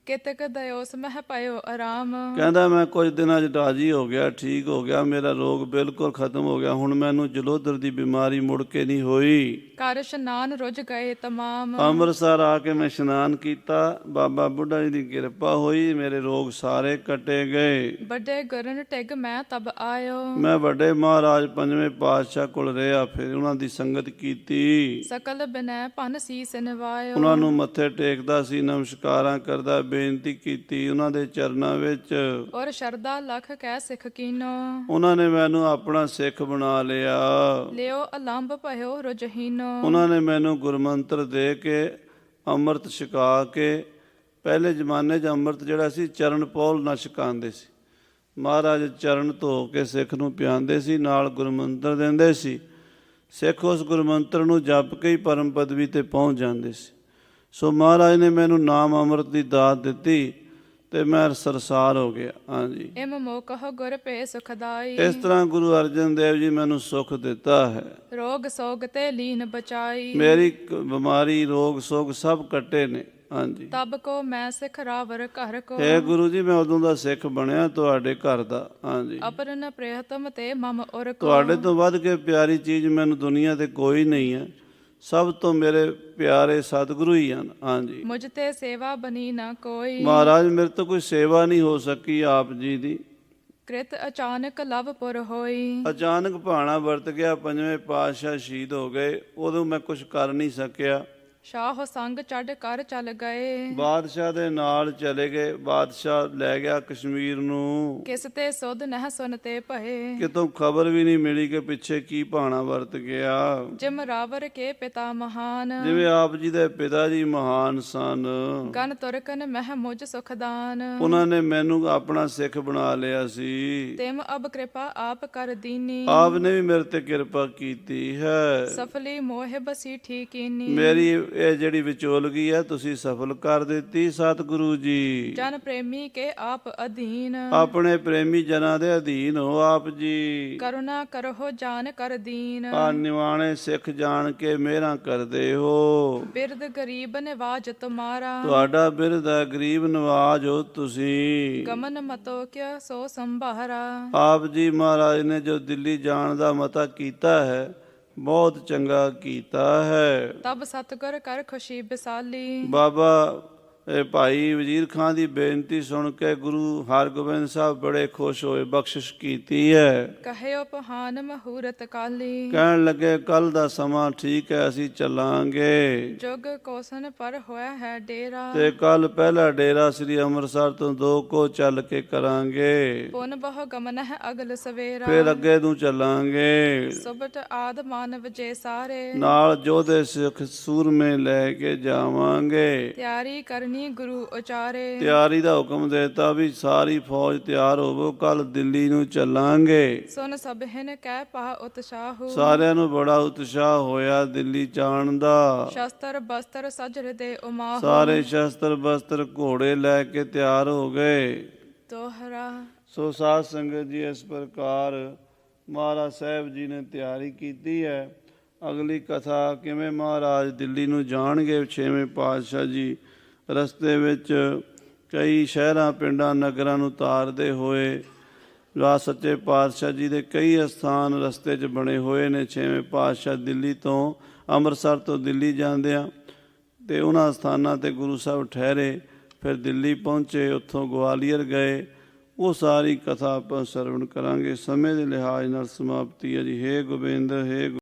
ਕਿਤਕ ਦਇਓਸ ਮਹਿ ਪਇਓ ਆਰਾਮ। ਕਹਿੰਦਾ ਮੈਂ ਕੁਝ ਦਿਨਾਂ 'ਚ ਰਾਜੀ ਹੋ ਗਿਆ, ਠੀਕ ਹੋ ਗਿਆ, ਮੇਰਾ ਰੋਗ ਬਿਲਕੁਲ ਖਤਮ ਹੋ ਗਿਆ। ਹੁਣ ਮੈਨੂੰ ਜਲੋਦਰ ਦੀ ਬਿਮਾਰੀ ਮੁੜ ਕੇ ਨਹੀਂ ਹੋਈ। ਕਰ ਇਸ਼ਨਾਨ ਰੁਜ ਗਏ ਤਮਾਮ। ਅੰਮ੍ਰਿਤਸਰ ਆ ਕੇ ਮੈਂ ਇਸ਼ਨਾਨ ਕੀਤਾ, ਬਾਬਾ ਬੁੱਢਾ ਜੀ ਦੀ ਕਿਰਪਾ ਹੋਈ, ਮੇਰੇ ਰੋਗ ਸਾਰੇ ਕੱਟੇ ਗਏ। ਵੱਡੇ ਗੁਰਨ ਟਿਗ ਮੈਂ ਤਬ ਆਇਓ। ਮੈਂ ਵੱਡੇ ਮਹਾਰਾਜ ਪੰਜਵੇਂ ਪਾਤਸ਼ਾਹ ਕੋਲ ਰਿਹਾ, ਫਿਰ ਉਹਨਾਂ ਦੀ ਸੰਗਤ ਕੀਤੀ। ਸਕਲ ਬਿਨੈ ਭਨ ਸੀਸ ਨਿਵਾਇਓ। ਉਹਨਾਂ ਨੂੰ ਮੱਥੇ ਟੇਕਦਾ ਸੀ, ਨਮਸਕਾਰਾਂ ਕਰਦਾ, ਬੇਨਤੀ ਕੀਤੀ ਉਹਨਾਂ ਦੇ ਚਰਨਾਂ ਵਿੱਚ। ਔਰ ਸ਼ਰਦਾ ਲਖ ਕਹਿ ਸਿੱਖ ਕੀਨੋ। ਉਹਨਾਂ ਨੇ ਮੈਨੂੰ ਆਪਣਾ ਸਿੱਖ ਬਣਾ ਲਿਆ। ਲਿਓ ਅਲੰਭ ਭਇਓ ਰੁਜਹੀਨੋ। ਉਹਨਾਂ ਨੇ ਮੈਨੂੰ ਗੁਰਮੰਤਰ ਦੇ ਕੇ ਅੰਮ੍ਰਿਤ ਛਕਾ ਕੇ, ਪਹਿਲੇ ਜ਼ਮਾਨੇ 'ਚ ਅੰਮ੍ਰਿਤ ਜਿਹੜਾ ਸੀ ਚਰਨ ਪੌਲ ਨਾਲ ਛਕਾਉਂਦੇ ਸੀ। ਮਹਾਰਾਜ ਚਰਨ ਧੋ ਕੇ ਸਿੱਖ ਨੂੰ ਪਿਆਉਂਦੇ ਸੀ, ਨਾਲ ਗੁਰਮੰਤਰ ਦਿੰਦੇ ਸੀ। ਸਿੱਖ ਉਸ ਗੁਰਮੰਤਰ ਨੂੰ ਜਪ ਕੇ ਹੀ ਪਰਮ ਪਦਵੀ ਤੇ ਪਹੁੰਚ ਜਾਂਦੇ ਸੀ। ਸੋ ਮਹਾਰਾਜ ਨੇ ਮੈਨੂੰ ਨਾਮ ਅੰਮ੍ਰਿਤ ਦੀ ਦਾਤ ਦਿੱਤੀ ਤੇ ਮੈਂ ਸਰਸਾਰ ਹੋ ਗਿਆ। ਹਾਂਜੀ, ਇਮ ਮੋਕਹ ਗੁਰ ਭੇ ਸੁਖਦਾਈ। ਇਸ ਤਰ੍ਹਾਂ ਗੁਰੂ ਅਰਜਨ ਦੇਵ ਜੀ ਮੈਨੂੰ ਸੁੱਖ ਦਿੱਤਾ ਹੈ। ਰੋਗ ਸੋਗ ਤੇ ਲੀਨ ਬਚਾਈ। ਮੇਰੀ ਬਿਮਾਰੀ ਰੋਗ ਸੋਗ ਸਭ ਕੱਟੇ ਨੇ। ਹਾਂਜੀ, ਤਬ ਕੋ ਮੈਂ ਸਿੱਖ ਰਾਵਰ ਘਰ ਕੋ। ਇਹ ਗੁਰੂ ਜੀ ਮੈਂ ਉਦੋਂ ਦਾ ਸਿੱਖ ਬਣਿਆ ਤੁਹਾਡੇ ਘਰ ਦਾ। ਹਾਂਜੀ, ਅਪਰਨ ਪ੍ਰਿਯਤਮ ਤੇ ਮਮ ਉਰ ਕੋ। ਤੁਹਾਡੇ ਤੋਂ ਵੱਧ ਕੇ ਪਿਆਰੀ ਚੀਜ਼ ਮੈਨੂੰ ਦੁਨੀਆ ਤੇ ਕੋਈ ਨਹੀਂ ਹੈ। ਸਭ ਤੋਂ ਮੇਰੇ ਪਿਆਰੇ ਸਤਿਗੁਰੂ ਹੀ ਹਨ। ਹਾਂਜੀ ਮੁਝ ਤੇ ਸੇਵਾ ਬਣੀ ਨਾ ਕੋਈ। ਮਹਾਰਾਜ ਮੇਰੇ ਤੋਂ ਕੋਈ ਸੇਵਾ ਨਹੀਂ ਹੋ ਸਕੀ ਆਪ ਜੀ ਦੀ। ਕ੍ਰਿਤ ਅਚਾਨਕ ਲਵਪੁਰ ਹੋਈ। ਅਚਾਨਕ ਭਾਣਾ ਵਰਤ ਗਿਆ, ਪੰਜਵੇਂ ਪਾਤਸ਼ਾਹ ਸ਼ਹੀਦ ਹੋ ਗਏ, ਉਦੋਂ ਮੈਂ ਕੁਝ ਕਰ ਨਹੀਂ ਸਕਿਆ। ਸ਼ਾਹ ਸੰਗ ਚੜ ਕਰ ਚੱਲ ਗਏ। ਬਾਦਸ਼ਾਹ ਦੇ ਨਾਲ ਚਲੇ ਗਏ, ਬਾਦਸ਼ਾਹ ਲੈ ਗਿਆ ਕਸ਼ਮੀਰ ਨੂੰ। ਕਿਸ ਤੇ ਸੁਧ ਨਹਿ ਸੁਨ ਤੇ ਭਏ। ਕਿਤੋਂ ਖਬਰ ਵੀ ਨਹੀਂ ਮਿਲੀ ਕਿ ਪਿੱਛੇ ਕੀ ਭਾਣਾ ਵਰਤ ਗਿਆ। ਜਿਮ ਰਾਵਰ ਕੇ ਪਿਤਾ ਮਹਾਨ। ਜਿਵੇਂ ਆਪ ਜੀ ਦੇ ਪਿਤਾ ਜੀ ਮਹਾਨ ਸਨ, ਗਨ ਤੁਰਕਨ ਮਹਿ ਮੁਝ ਸੁਖਦਾਨ। ਉਹਨਾਂ ਨੇ ਮੈਨੂੰ ਆਪਣਾ ਸਿੱਖ ਬਣਾ ਲਿਆ ਸੀ। ਤਿਮ ਅਬ ਕਿਰਪਾ ਆਪ ਕਰ ਦੀਨੀ। ਆਪ ਨੇ ਵੀ ਮੇਰੇ ਤੇ ਕਿਰਪਾ ਕੀਤੀ ਹੈ। ਸਫਲੀ ਮੋਹਿ ਬਸੀ ਠੀਕੀਨੀ। ਮੇਰੀ ਇਹ ਜਿਹੜੀ ਵਿਚੋਲਗੀ ਹੈ ਤੁਸੀਂ ਸਫਲ ਕਰ ਦਿੱਤੀ ਸਤਿਗੁਰੂ ਜੀ। ਜਨ ਪ੍ਰੇਮੀ ਕੇ ਆਪ ਅਧੀਨ। ਆਪਣੇ ਪ੍ਰੇਮੀ ਜਨਾਂ ਦੇ ਅਧੀਨ ਹੋ ਆਪ ਜੀ। ਕਰੁਣਾ ਕਰਹੁ ਜਾਨ ਕਰ ਦੀਨ। ਆ ਨਿਵਾਣੇ ਸਿੱਖ ਜਾਣ ਕੇ ਮਿਹਰਾਂ ਕਰਦੇ ਹੋ। ਬਿਰਦ ਗਰੀਬ ਨਿਵਾਜ ਤੁਮਾਰਾ। ਤੁਹਾਡਾ ਬਿਰਦ ਹੈ, ਗਰੀਬ ਨਵਾਜ ਹੋ ਤੁਸੀਂ। ਗਮਨ ਮਤੋ ਕਿਆ ਸੋ ਸੰਭਾਰਾ। ਆਪ ਜੀ ਮਹਾਰਾਜ ਨੇ ਜੋ ਦਿੱਲੀ ਜਾਣ ਦਾ ਮਤਾ ਕੀਤਾ ਹੈ, ਬਹੁਤ ਚੰਗਾ ਕੀਤਾ ਹੈ। ਤਬ ਸਤਿਗੁਰ ਕਰ ਖੁਸ਼ੀ ਬਿਸਾਲੀ। ਬਾਬਾ ਇਹ ਭਾਈ ਵਜ਼ੀਰ ਖਾਨ ਦੀ ਬੇਨਤੀ ਸੁਣ ਕੇ ਗੁਰੂ ਹਰਗੋਬਿੰਦ ਸਾਹਿਬ ਬੜੇ ਖੁਸ਼ ਹੋਏ, ਬਖਸ਼ਿਸ਼ ਕੀਤੀ ਹੈ। ਕਹਿਓ ਪਹਾਨ ਮਹੂਰਤ ਕਾਲੀ। ਕਹਿਣ ਲੱਗੇ ਕੱਲ ਦਾ ਸਮਾਂ ਠੀਕ ਹੈ, ਅਸੀਂ ਚੱਲਾਂਗੇ। ਜੁਗ ਕੋਸਨ ਪਰ ਹੋਇਆ ਹੈ ਡੇਰਾ। ਤੇ ਕੱਲ ਪਹਿਲਾ ਡੇਰਾ ਸ੍ਰੀ ਅੰਮ੍ਰਿਤਸਰ ਤੋਂ 2 ਕੋ ਚੱਲ ਕੇ ਕਰਾਂਗੇ। ਪੁਨ ਬਹੁ ਗਮਨ ਹੈ ਅਗਲ ਸਵੇਰਾ। ਫਿਰ ਅੱਗੇ ਨੂੰ ਚੱਲਾਂਗੇ। ਸੁਬਟ ਆਦ ਮਾਨਵ ਜੇ ਸਾਰੇ। ਨਾਲ ਜੋਧੇ ਸਿੱਖ ਸੂਰਮੇ ਲੈ ਕੇ ਜਾਵਾਂਗੇ। ਤਿਆਰੀ ਕਰਨੀ ਗੁਰੂ ਉਚਾਰੇ। ਤਿਆਰੀ ਦਾ ਹੁਕਮ ਦੇਤਾ ਵੀ ਸਾਰੀ ਫੌਜ ਤਿਆਰ ਹੋਵੋ, ਕੱਲ ਦਿੱਲੀ ਨੂੰ ਚੱਲਾਂਗੇ। ਸੁਨ ਸਭਹਿਨ ਕਹਿ ਪਾ ਉਤਸ਼ਾਹੂ। ਸਾਰਿਆਂ ਨੂੰ ਬੜਾ ਉਤਸ਼ਾਹ ਹੋਇਆ ਦਿੱਲੀ ਜਾਣ ਦਾ। ਸ਼ਸਤਰ ਬਸਤਰ ਸਜਰ ਦੇ ਉਮਾਹੂ। ਸਾਰੇ ਸ਼ਸਤਰ ਬਸਤਰ ਘੋੜੇ ਲੈ ਕੇ ਤਿਆਰ ਹੋ ਗਏ। ਦੋਹਰਾ। ਸੋ ਸਾਧ ਸੰਗਤ ਜੀ, ਇਸ ਪ੍ਰਕਾਰ ਮਹਾਰਾਜ ਸਾਹਿਬ ਜੀ ਨੇ ਤਿਆਰੀ ਕੀਤੀ ਹੈ। ਅਗਲੀ ਕਥਾ ਕਿਵੇਂ ਮਹਾਰਾਜ ਦਿੱਲੀ ਨੂੰ ਜਾਣਗੇ। 6ਵੇਂ ਪਾਤਸ਼ਾਹ ਜੀ ਰਸਤੇ ਵਿੱਚ ਕਈ ਸ਼ਹਿਰਾਂ ਪਿੰਡਾਂ ਨਗਰਾਂ ਨੂੰ ਤਾਰਦੇ ਹੋਏ, ਰਾਜ ਸੱਚੇ ਪਾਤਸ਼ਾਹ ਜੀ ਦੇ ਕਈ ਅਸਥਾਨ ਰਸਤੇ 'ਚ ਬਣੇ ਹੋਏ ਨੇ। 6ਵੇਂ ਪਾਤਸ਼ਾਹ ਦਿੱਲੀ ਤੋਂ ਅੰਮ੍ਰਿਤਸਰ ਤੋਂ ਦਿੱਲੀ ਜਾਂਦਿਆਂ ਤੇ ਉਹਨਾਂ ਸਥਾਨਾਂ 'ਤੇ ਗੁਰੂ ਸਾਹਿਬ ਠਹਿਰੇ, ਫਿਰ ਦਿੱਲੀ ਪਹੁੰਚੇ, ਉੱਥੋਂ ਗਵਾਲੀਅਰ ਗਏ। ਉਹ ਸਾਰੀ ਕਥਾ ਆਪਾਂ ਸਰਵਣ ਕਰਾਂਗੇ। ਸਮੇਂ ਦੇ ਲਿਹਾਜ਼ ਨਾਲ ਸਮਾਪਤੀ ਹੈ ਜੀ। ਹੇ ਗੋਬਿੰਦ, ਹੇ